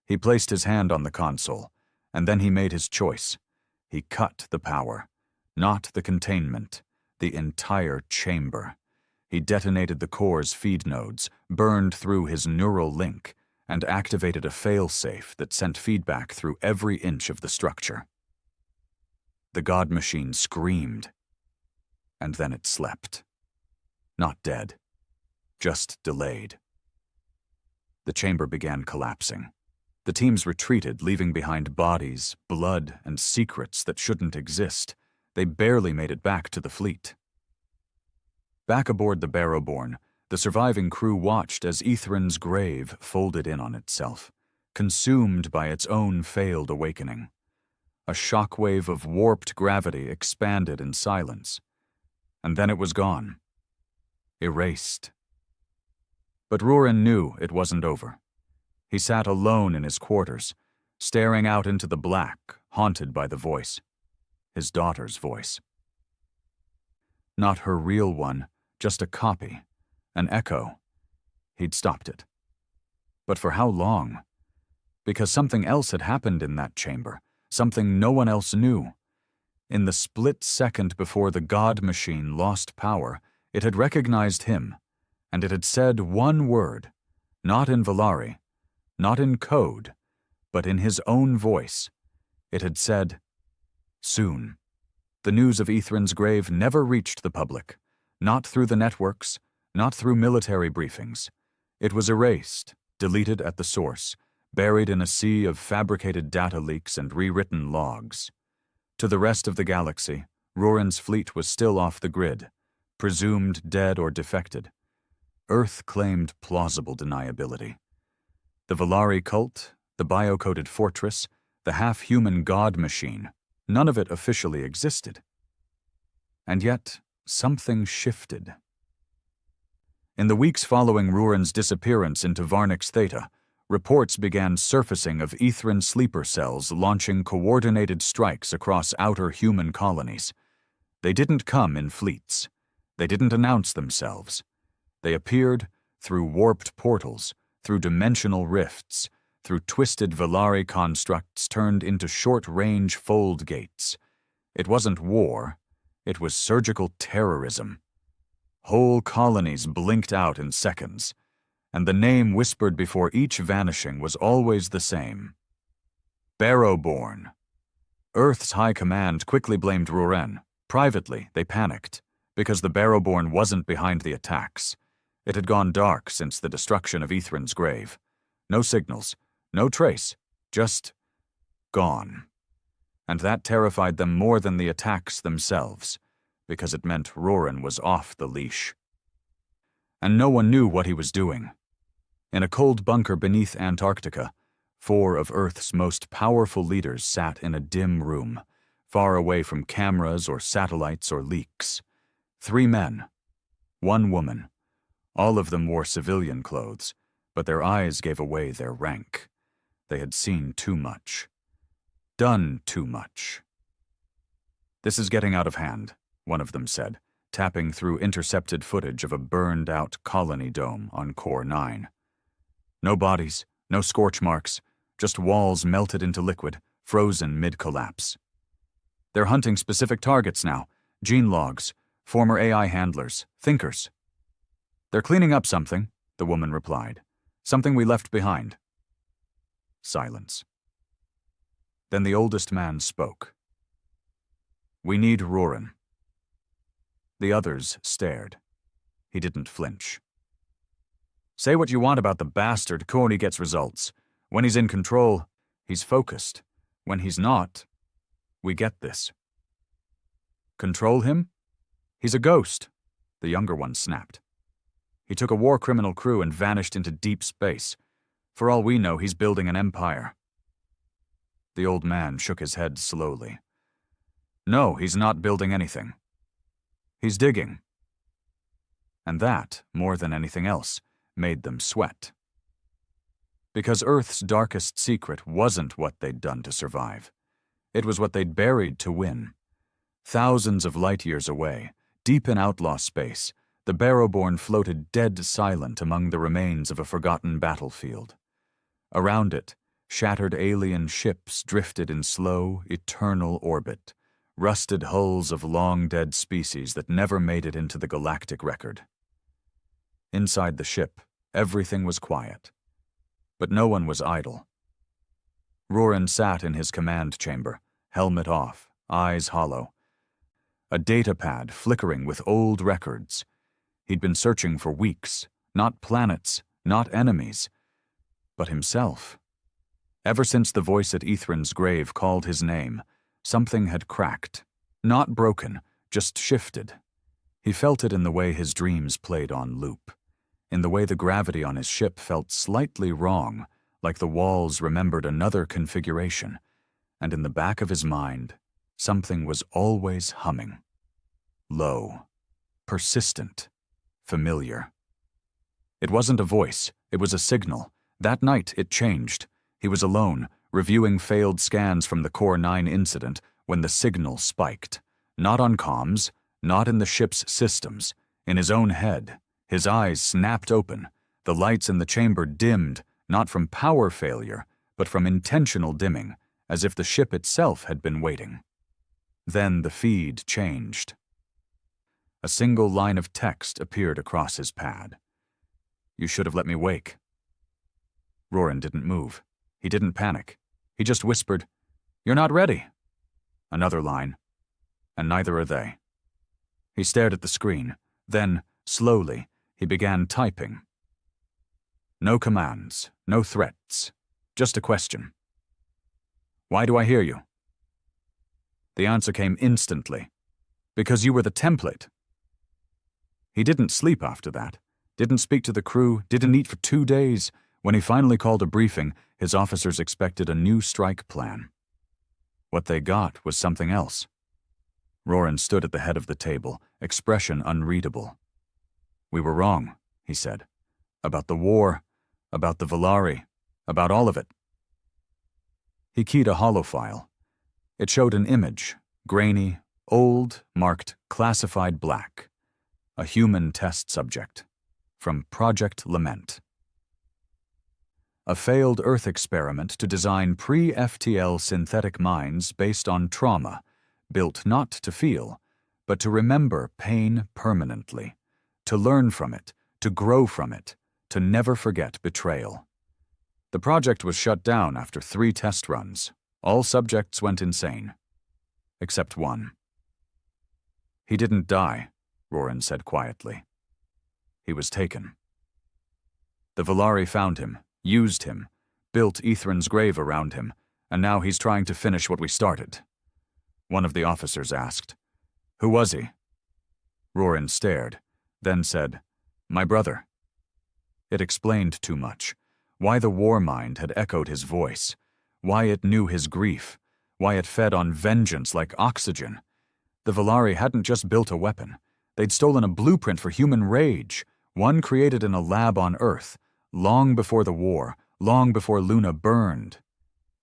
He placed his hand on the console, and then he made his choice. He cut the power, not the containment, the entire chamber. He detonated the core's feed nodes, burned through his neural link, and activated a failsafe that sent feedback through every inch of the structure. The god machine screamed, and then it slept. Not dead, just delayed. The chamber began collapsing. The teams retreated, leaving behind bodies, blood, and secrets that shouldn't exist. They barely made it back to the fleet. Back aboard the Barrowborn, the surviving crew watched as Etherin's grave folded in on itself, consumed by its own failed awakening. A shockwave of warped gravity expanded in silence, and then it was gone. Erased. But Rurin knew it wasn't over. He sat alone in his quarters, staring out into the black, haunted by the voice. His daughter's voice. Not her real one, just a copy, an echo. He'd stopped it. But for how long? Because something else had happened in that chamber, something no one else knew. In the split second before the god machine lost power, it had recognized him, and it had said one word, not in Valari, not in code, but in his own voice. It had said, "Soon." The news of Etherin's grave never reached the public, not through the networks, not through military briefings. It was erased, deleted at the source, buried in a sea of fabricated data leaks and rewritten logs. To the rest of the galaxy, Rurin's fleet was still off the grid, presumed dead or defected. Earth claimed plausible deniability. The Valari cult, the biocoded fortress, the half-human god machine, none of it officially existed. And yet, something shifted. In the weeks following Rurin's disappearance into Varnix Theta, reports began surfacing of Ethrin sleeper cells launching coordinated strikes across outer human colonies. They didn't come in fleets. They didn't announce themselves. They appeared, through warped portals, through dimensional rifts, through twisted Velari constructs turned into short-range fold gates. It wasn't war, it was surgical terrorism. Whole colonies blinked out in seconds, and the name whispered before each vanishing was always the same. Barrowborn. Earth's high command quickly blamed Ruren. Privately, they panicked, because the Barrowborn wasn't behind the attacks. It had gone dark since the destruction of Ethrin's grave. No signals, no trace, just gone. And that terrified them more than the attacks themselves, because it meant Ruren was off the leash. And no one knew what he was doing. In a cold bunker beneath Antarctica, 4 of Earth's most powerful leaders sat in a dim room, far away from cameras or satellites or leaks. 3 men, 1 woman. All of them wore civilian clothes, but their eyes gave away their rank. They had seen too much. Done too much. "This is getting out of hand," one of them said, tapping through intercepted footage of a burned-out colony dome on Core 9. No bodies, no scorch marks, just walls melted into liquid, frozen mid-collapse. "They're hunting specific targets now, gene logs, former AI handlers, thinkers." "They're cleaning up something," the woman replied. "Something we left behind." Silence. Then the oldest man spoke. "We need Ruren." The others stared. He didn't flinch. "Say what you want about the bastard, Corny gets results. When he's in control, he's focused. When he's not, we get this." "Control him? He's a ghost," the younger one snapped. "He took a war criminal crew and vanished into deep space. For all we know, he's building an empire." The old man shook his head slowly. "No, he's not building anything. He's digging." And that, more than anything else, made them sweat. Because Earth's darkest secret wasn't what they'd done to survive. It was what they'd buried to win. Thousands of light years away, deep in outlaw space, the Barrowborn floated dead silent among the remains of a forgotten battlefield. Around it, shattered alien ships drifted in slow, eternal orbit, rusted hulls of long-dead species that never made it into the galactic record. Inside the ship, everything was quiet. But no one was idle. Ruren sat in his command chamber, helmet off, eyes hollow. A datapad flickering with old records. He'd been searching for weeks, not planets, not enemies, but himself. Ever since the voice at Ethrin's grave called his name, something had cracked. Not broken, just shifted. He felt it in the way his dreams played on loop, in the way the gravity on his ship felt slightly wrong, like the walls remembered another configuration, and in the back of his mind, something was always humming. Low, persistent, familiar. It wasn't a voice, it was a signal. That night, it changed. He was alone, reviewing failed scans from the Core 9 incident when the signal spiked. Not on comms, not in the ship's systems, in his own head. His eyes snapped open. The lights in the chamber dimmed, not from power failure, but from intentional dimming, as if the ship itself had been waiting. Then the feed changed. A single line of text appeared across his pad. "You should have let me wake." Ruren didn't move. He didn't panic. He just whispered, "You're not ready." Another line. "And neither are they." He stared at the screen. Then, slowly, he began typing. No commands, no threats, just a question. "Why do I hear you?" The answer came instantly. "Because you were the template." He didn't sleep after that, didn't speak to the crew, didn't eat for 2 days. When he finally called a briefing, his officers expected a new strike plan. What they got was something else. Ruren stood at the head of the table, expression unreadable. "We were wrong," he said. "About the war, about the Velari, about all of it." He keyed a holofile. It showed an image, grainy, old, marked classified black. A human test subject. from Project Lament. A failed Earth experiment to design pre-FTL synthetic minds based on trauma, built not to feel, but to remember pain permanently, to learn from it, to grow from it, to never forget betrayal. The project was shut down after 3 test runs. All subjects went insane. Except one. "He didn't die," Roran said quietly. "He was taken. The Valari found him, used him, built Ethran's grave around him, and now he's trying to finish what we started." One of the officers asked, "Who was he?" Roran stared, then said, "My brother." It explained too much. Why the war mind had echoed his voice, why it knew his grief, why it fed on vengeance like oxygen. The Valari hadn't just built a weapon. They'd stolen a blueprint for human rage, one created in a lab on Earth, long before the war, long before Luna burned.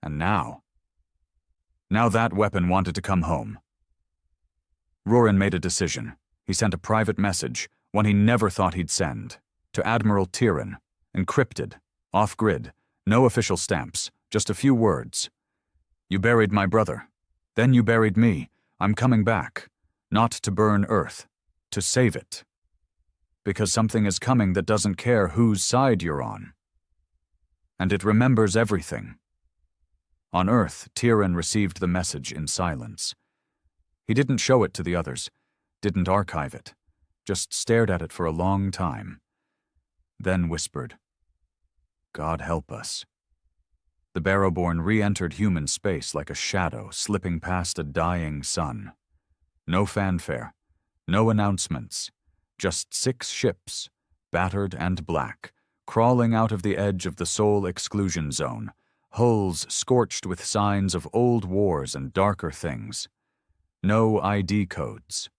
And now that weapon wanted to come home. Roran made a decision. He sent a private message, one he never thought he'd send, to Admiral Tyran, encrypted, off-grid, no official stamps, just a few words. "You buried my brother. Then you buried me. I'm coming back. Not to burn Earth. To save it. Because something is coming that doesn't care whose side you're on. And it remembers everything." On Earth, Tyran received the message in silence. He didn't show it to the others, didn't archive it, just stared at it for a long time. Then whispered, "God help us." The Barrowborn re-entered human space like a shadow slipping past a dying sun. No fanfare, no announcements, just 6 ships, battered and black, crawling out of the edge of the Soul Exclusion Zone, hulls scorched with signs of old wars and darker things. No ID codes.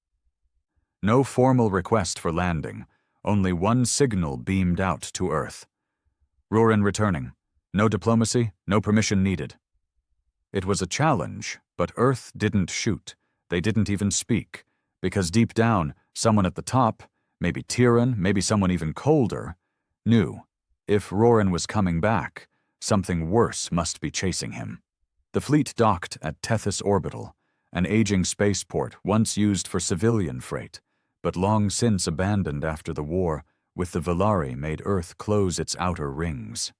No formal request for landing, only one signal beamed out to Earth. Roran returning. No diplomacy, no permission needed. It was a challenge, but Earth didn't shoot. They didn't even speak, because deep down, someone at the top, maybe Tyran, maybe someone even colder, knew if Roran was coming back, something worse must be chasing him. The fleet docked at Tethys Orbital, an aging spaceport once used for civilian freight, but long since abandoned after the war, with the Valari made Earth close its outer rings.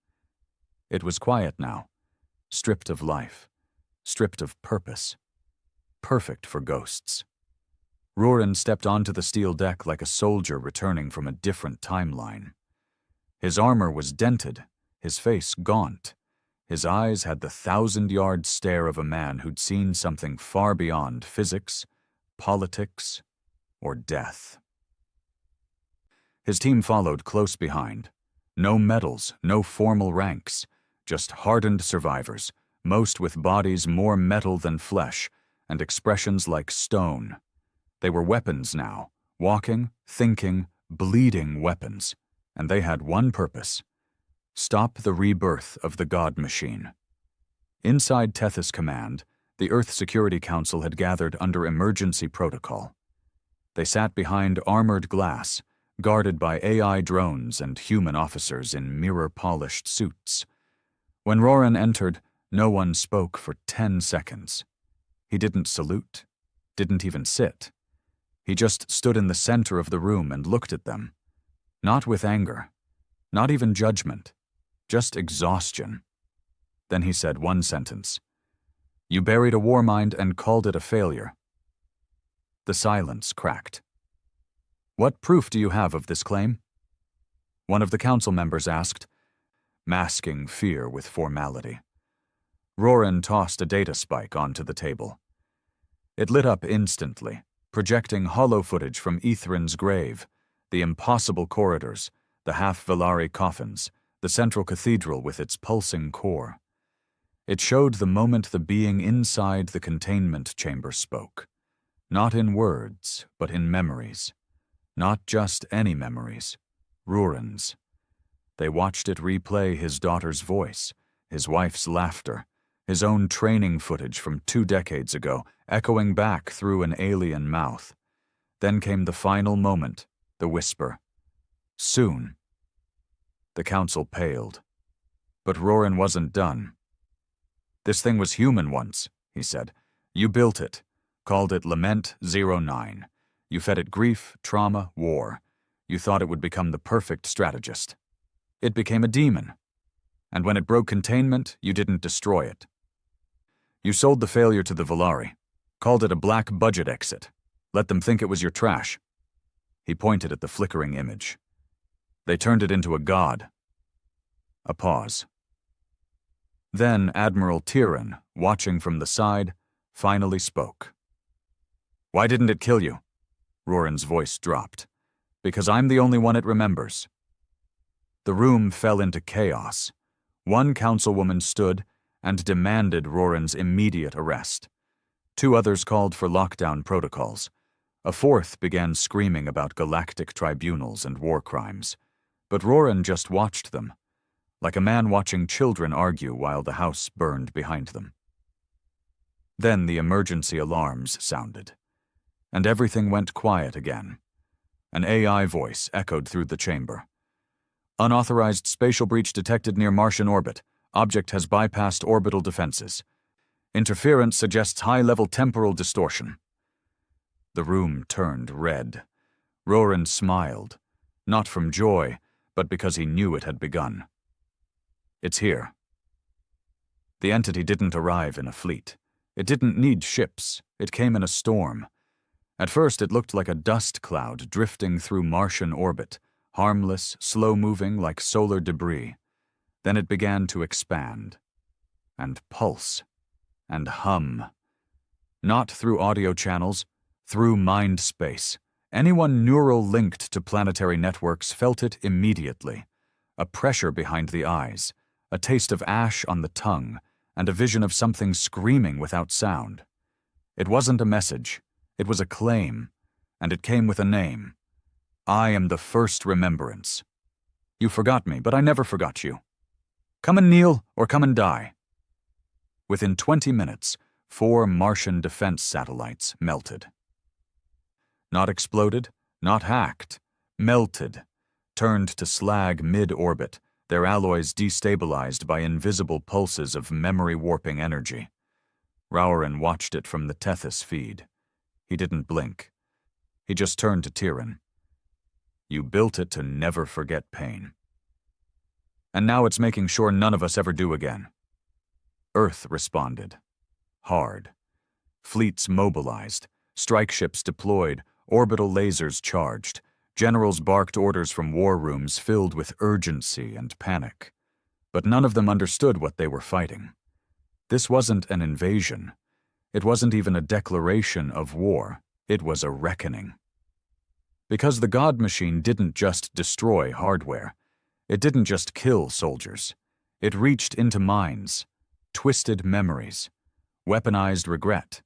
It was quiet now, stripped of life, stripped of purpose, perfect for ghosts. Roran stepped onto the steel deck like a soldier returning from a different timeline. His armor was dented, his face gaunt. His eyes had the 1,000-yard stare of a man who'd seen something far beyond physics, politics, or death. His team followed close behind. No medals, no formal ranks, just hardened survivors, most with bodies more metal than flesh, and expressions like stone. They were weapons now, walking, thinking, bleeding weapons, and they had one purpose: stop the rebirth of the God Machine. Inside Tethys Command, the Earth Security Council had gathered under emergency protocol. They sat behind armored glass, guarded by AI drones and human officers in mirror-polished suits. When Roran entered, no one spoke for 10 seconds. He didn't salute, didn't even sit. He just stood in the center of the room and looked at them. Not with anger, not even judgment, just exhaustion. Then he said one sentence. "You buried a war mind and called it a failure." The silence cracked. "What proof do you have of this claim?" One of the council members asked, masking fear with formality. Roran tossed a data spike onto the table. It lit up instantly, projecting hollow footage from Ethran's grave, the impossible corridors, the half-Valari coffins, the central cathedral with its pulsing core. It showed the moment the being inside the containment chamber spoke. Not in words, but in memories. Not just any memories, Roran's. They watched it replay his daughter's voice, his wife's laughter, his own training footage from 2 decades ago, echoing back through an alien mouth. Then came the final moment, the whisper. Soon. The council paled. But Roran wasn't done. "This thing was human once," he said. "You built it, called it Lament-09. You fed it grief, trauma, war. You thought it would become the perfect strategist. It became a demon. And when it broke containment, you didn't destroy it. You sold the failure to the Volari, called it a black budget exit, let them think it was your trash." He pointed at the flickering image. "They turned it into a god." A pause. Then Admiral Tyran, watching from the side, finally spoke. "Why didn't it kill you?" Roran's voice dropped. "Because I'm the only one it remembers." The room fell into chaos. One councilwoman stood and demanded Roran's immediate arrest. Two others called for lockdown protocols. A fourth began screaming about galactic tribunals and war crimes. But Roran just watched them, like a man watching children argue while the house burned behind them. Then the emergency alarms sounded, and everything went quiet again. An AI voice echoed through the chamber. "Unauthorized spatial breach detected near Martian orbit. Object has bypassed orbital defenses. Interference suggests high-level temporal distortion." The room turned red. Roran smiled, not from joy, but because he knew it had begun. "It's here." The entity didn't arrive in a fleet. It didn't need ships. It came in a storm. At first it looked like a dust cloud drifting through Martian orbit, harmless, slow-moving like solar debris. Then it began to expand, and pulse, and hum. Not through audio channels, through mind space. Anyone neural-linked to planetary networks felt it immediately. A pressure behind the eyes, a taste of ash on the tongue, and a vision of something screaming without sound. It wasn't a message, it was a claim, and it came with a name. "I am the first remembrance. You forgot me, but I never forgot you. Come and kneel, or come and die." Within 20 minutes, 4 Martian defense satellites melted. Not exploded, not hacked, melted, turned to slag mid-orbit, their alloys destabilized by invisible pulses of memory-warping energy. Roran watched it from the Tethys feed. He didn't blink. He just turned to Tyran. "You built it to never forget pain. And now it's making sure none of us ever do again." Earth responded. Hard. Fleets mobilized, strike ships deployed, orbital lasers charged. Generals barked orders from war rooms filled with urgency and panic. But none of them understood what they were fighting. This wasn't an invasion. It wasn't even a declaration of war. It was a reckoning. Because the God Machine didn't just destroy hardware. It didn't just kill soldiers. It reached into minds, twisted memories, weaponized regret.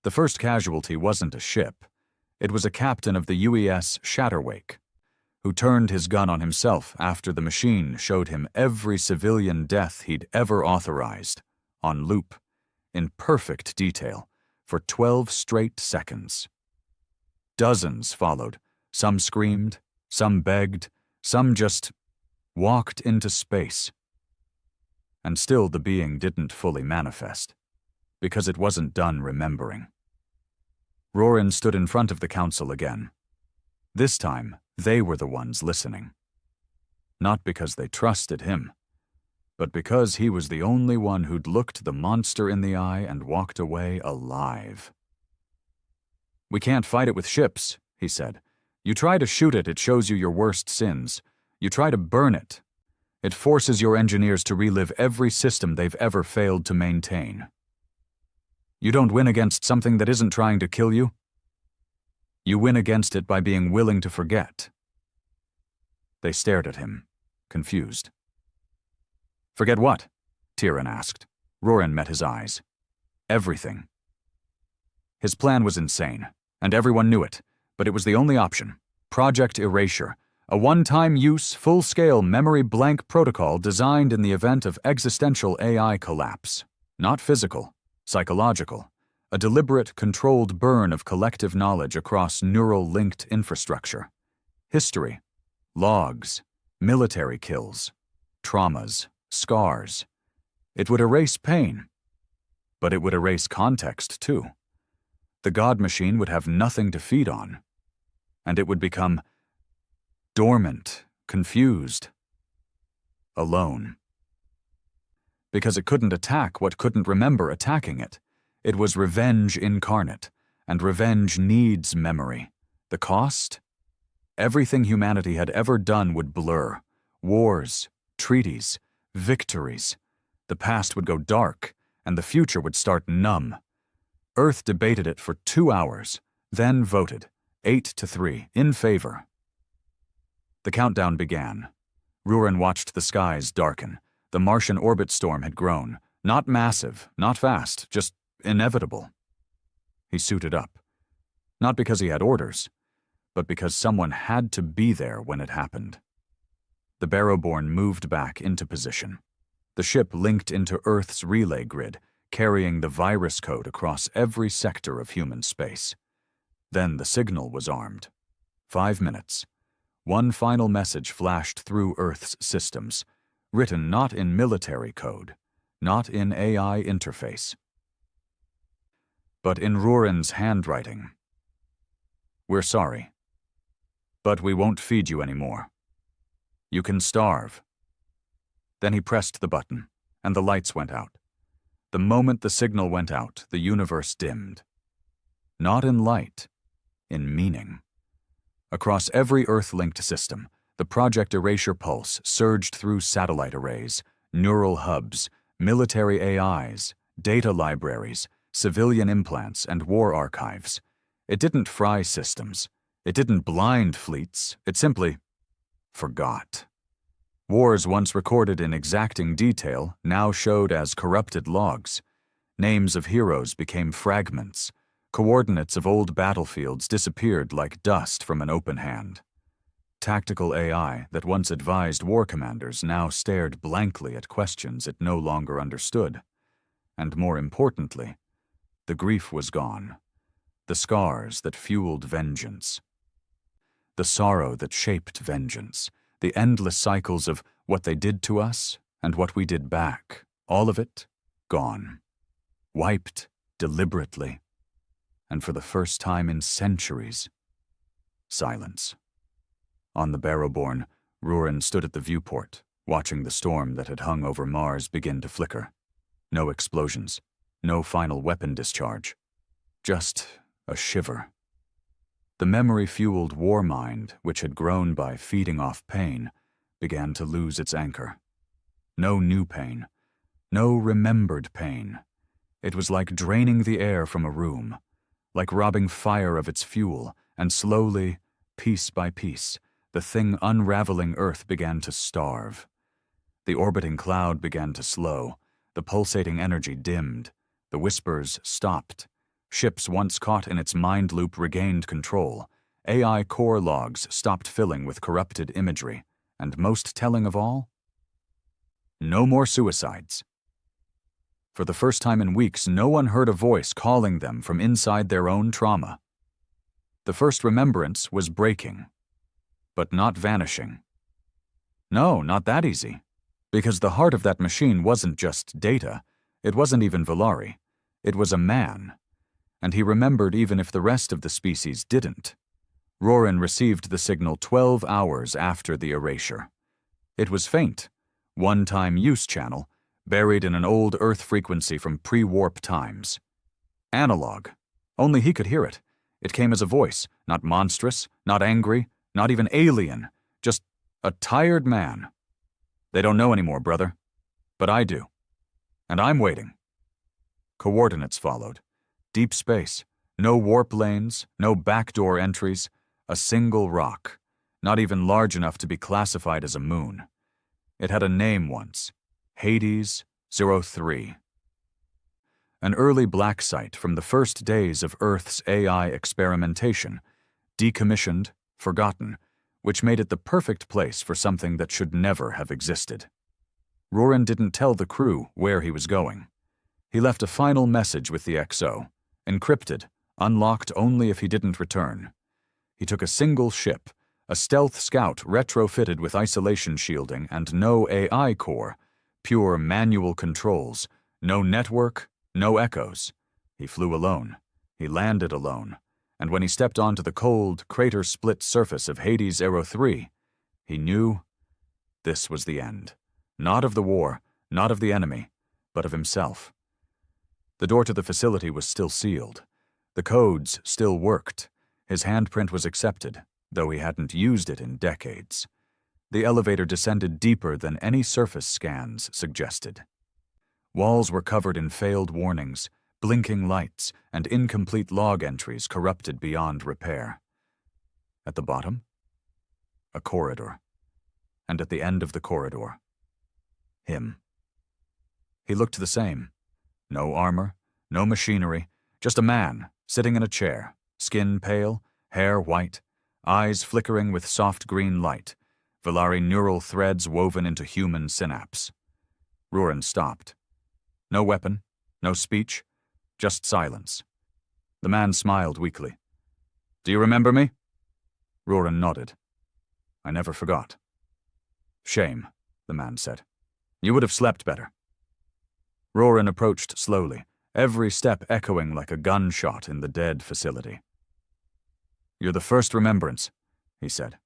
The first casualty wasn't a ship. It was a captain of the UES Shatterwake, who turned his gun on himself after the machine showed him every civilian death he'd ever authorized, on loop, in perfect detail, for 12 straight seconds. Dozens followed. Some screamed, some begged, some just walked into space. And still the being didn't fully manifest, because it wasn't done remembering. Roran stood in front of the council again. This time, they were the ones listening. Not because they trusted him, but because he was the only one who'd looked the monster in the eye and walked away alive. "We can't fight it with ships," he said. "You try to shoot it, it shows you your worst sins. You try to burn it. It forces your engineers to relive every system they've ever failed to maintain. You don't win against something that isn't trying to kill you. You win against it by being willing to forget." They stared at him, confused. "Forget what?" Tyran asked. Roran met his eyes. "Everything." His plan was insane, and everyone knew it, but it was the only option. Project Erasure, a one-time use, full-scale memory blank protocol designed in the event of existential AI collapse. Not physical, psychological. A deliberate, controlled burn of collective knowledge across neural-linked infrastructure. History. logs, military kills, traumas, scars. It would erase pain, but it would erase context too. The God Machine would have nothing to feed on, and it would become dormant, confused, alone. Because it couldn't attack what couldn't remember attacking it. It was revenge incarnate, and revenge needs memory. The cost? Everything humanity had ever done would blur. Wars, treaties, victories. The past would go dark, and the future would start numb. Earth debated it for 2 hours, then voted, 8-3, in favor. The countdown began. Rurin watched the skies darken. The Martian orbit storm had grown. Not massive, not fast, just inevitable. He suited up. Not because he had orders, but because someone had to be there when it happened. The Barrowborn moved back into position. The ship linked into Earth's relay grid, carrying the virus code across every sector of human space. Then the signal was armed. 5 minutes. One final message flashed through Earth's systems, written not in military code, not in AI interface, but in Rurin's handwriting. We're sorry, but we won't feed you anymore. You can starve. Then he pressed the button, and the lights went out. The moment the signal went out, the universe dimmed. Not in light, in meaning. Across every Earth-linked system, the Project Erasure pulse surged through satellite arrays, neural hubs, military AIs, data libraries, civilian implants, and war archives. It didn't fry systems. It didn't blind fleets. It simply forgot. Wars once recorded in exacting detail now showed as corrupted logs. Names of heroes became fragments. Coordinates of old battlefields disappeared like dust from an open hand. Tactical AI that once advised war commanders now stared blankly at questions it no longer understood. And more importantly, the grief was gone. The scars that fueled vengeance. The sorrow that shaped vengeance. The endless cycles of what they did to us and what we did back. All of it gone. Wiped deliberately. And for the first time in centuries, silence. On the Barrowborn, Rurin stood at the viewport, watching the storm that had hung over Mars begin to flicker. No explosions, no final weapon discharge. Just a shiver. The memory-fueled war mind, which had grown by feeding off pain, began to lose its anchor. No new pain. No remembered pain. It was like draining the air from a room. Like robbing fire of its fuel, and slowly, piece by piece, the thing unraveling Earth began to starve. The orbiting cloud began to slow, the pulsating energy dimmed, the whispers stopped. Ships once caught in its mind loop regained control. AI core logs stopped filling with corrupted imagery, and most telling of all? No more suicides. For the first time in weeks, no one heard a voice calling them from inside their own trauma. The first remembrance was breaking, but not vanishing. No, not that easy. Because the heart of that machine wasn't just data. It wasn't even Valari. It was a man. And he remembered even if the rest of the species didn't. Rurin received the signal 12 hours after the erasure. It was faint, one-time use channel, buried in an old Earth frequency from pre-warp times. Analog. Only he could hear it. It came as a voice, not monstrous, not angry, not even alien, just a tired man. They don't know anymore, brother. But I do. And I'm waiting. Coordinates followed. Deep space. No warp lanes, no backdoor entries. A single rock. Not even large enough to be classified as a moon. It had a name once. Hades 03. An early black site from the first days of Earth's AI experimentation, decommissioned, forgotten, which made it the perfect place for something that should never have existed. Rurin didn't tell the crew where he was going. He left a final message with the XO, encrypted, unlocked only if he didn't return. He took a single ship, A stealth scout retrofitted with isolation shielding and no AI core, pure manual controls, no network, no echoes. He flew alone. He landed alone. And when he stepped onto the cold, crater-split surface of Hades Aero 3, he knew this was the end. Not of the war, not of the enemy, but of himself. The door to the facility was still sealed. The codes still worked. His handprint was accepted, though he hadn't used it in decades. The elevator descended deeper than any surface scans suggested. Walls were covered in failed warnings, blinking lights, and incomplete log entries corrupted beyond repair. At the bottom, a corridor. And at the end of the corridor, him. He looked the same. No armor, no machinery, just a man sitting in a chair, skin pale, hair white, eyes flickering with soft green light, Valari neural threads woven into human synapse. Roran stopped. No weapon, no speech, just silence. The man smiled weakly. "Do you remember me?" Roran nodded. "I never forgot." "Shame," the man said. "You would have slept better." Roran approached slowly, every step echoing like a gunshot in the dead facility. "You're the first remembrance," he said.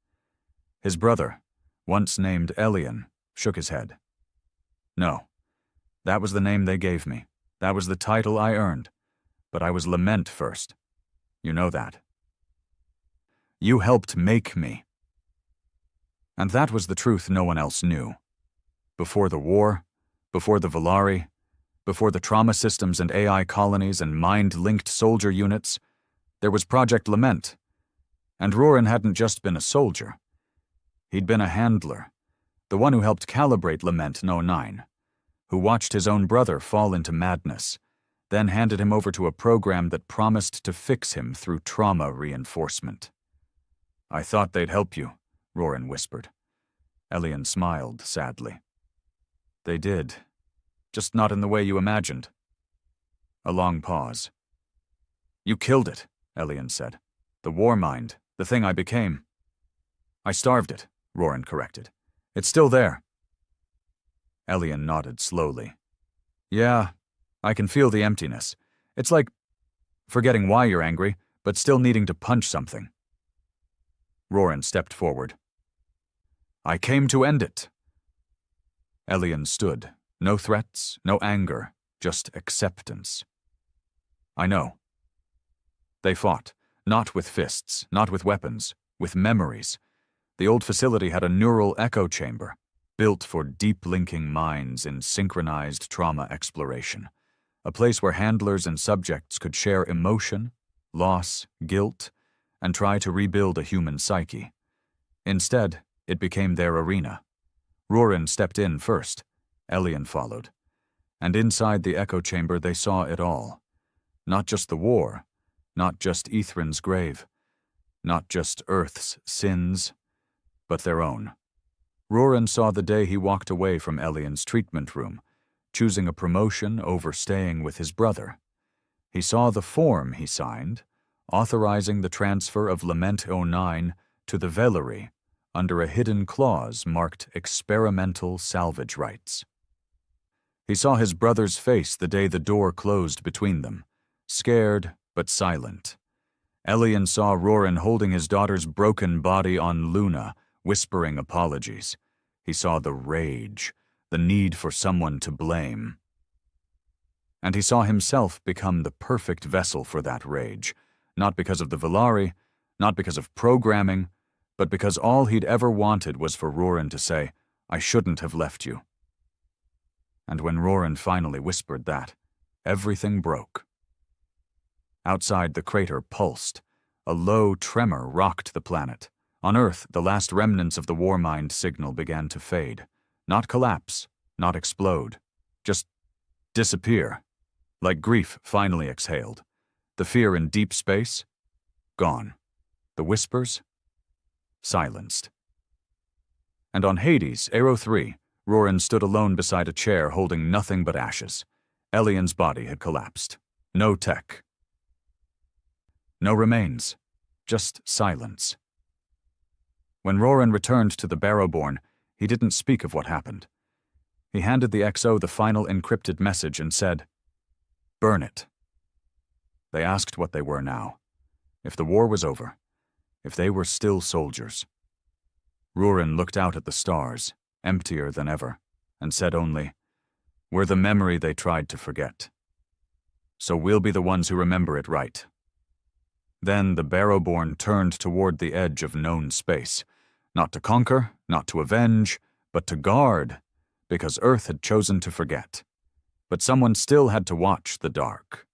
His brother, once named Elian, shook his head. "No, that was the name they gave me. That was the title I earned. But I was Lament first. You know that. You helped make me." And that was the truth no one else knew. Before the war, before the Valari, before the trauma systems and AI colonies and mind-linked soldier units, there was Project Lament. And Roran hadn't just been a soldier. He'd been a handler, the one who helped calibrate Lament in 09, who watched his own brother fall into madness, then handed him over to a program that promised to fix him through trauma reinforcement. "I thought they'd help you," Roran whispered. Elian smiled sadly. "They did, just not in the way you imagined." A long pause. "You killed it," Elian said. "The war mind, the thing I became." "I starved it," Roran corrected. "It's still there." Elian nodded slowly. "Yeah, I can feel the emptiness. It's like forgetting why you're angry, but still needing to punch something." Roran stepped forward. "I came to end it." Elian stood. No threats, no anger, just acceptance. "I know." They fought, not with fists, not with weapons, with memories. The old facility had a neural echo chamber, built for deep-linking minds in synchronized trauma exploration, a place where handlers and subjects could share emotion, loss, guilt, and try to rebuild a human psyche. Instead, it became their arena. Roran stepped in first. Elian followed. And inside the echo chamber they saw it all. Not just the war, not just Ethrin's grave, not just Earth's sins, but their own. Roran saw the day he walked away from Elian's treatment room, choosing a promotion over staying with his brother. He saw the form he signed, authorizing the transfer of Lament 09 to the Vellery under a hidden clause marked experimental salvage rights. He saw his brother's face the day the door closed between them, scared but silent. Elian saw Roran holding his daughter's broken body on Luna, whispering apologies. He saw the rage, the need for someone to blame. And he saw himself become the perfect vessel for that rage, not because of the Valari, not because of programming, but because all he'd ever wanted was for Roran to say, "I shouldn't have left you." And when Roran finally whispered that, everything broke. Outside, the crater pulsed. A low tremor rocked the planet. On Earth, the last remnants of the Warmind signal began to fade. Not collapse, not explode. Just disappear. Like grief finally exhaled. The fear in deep space? Gone. The whispers? Silenced. And on Hades, Aero 3, Roran stood alone beside a chair holding nothing but ashes. Elian's body had collapsed. No tech. No remains. Just silence. When Roran returned to the Barrowborn, he didn't speak of what happened. He handed the XO the final encrypted message and said, "Burn it." They asked what they were now. If the war was over. If they were still soldiers. Roran looked out at the stars, emptier than ever, and said only, "We're the memory they tried to forget. So we'll be the ones who remember it right." Then the Barrowborn turned toward the edge of known space, not to conquer, not to avenge, but to guard, because Earth had chosen to forget. But someone still had to watch the dark.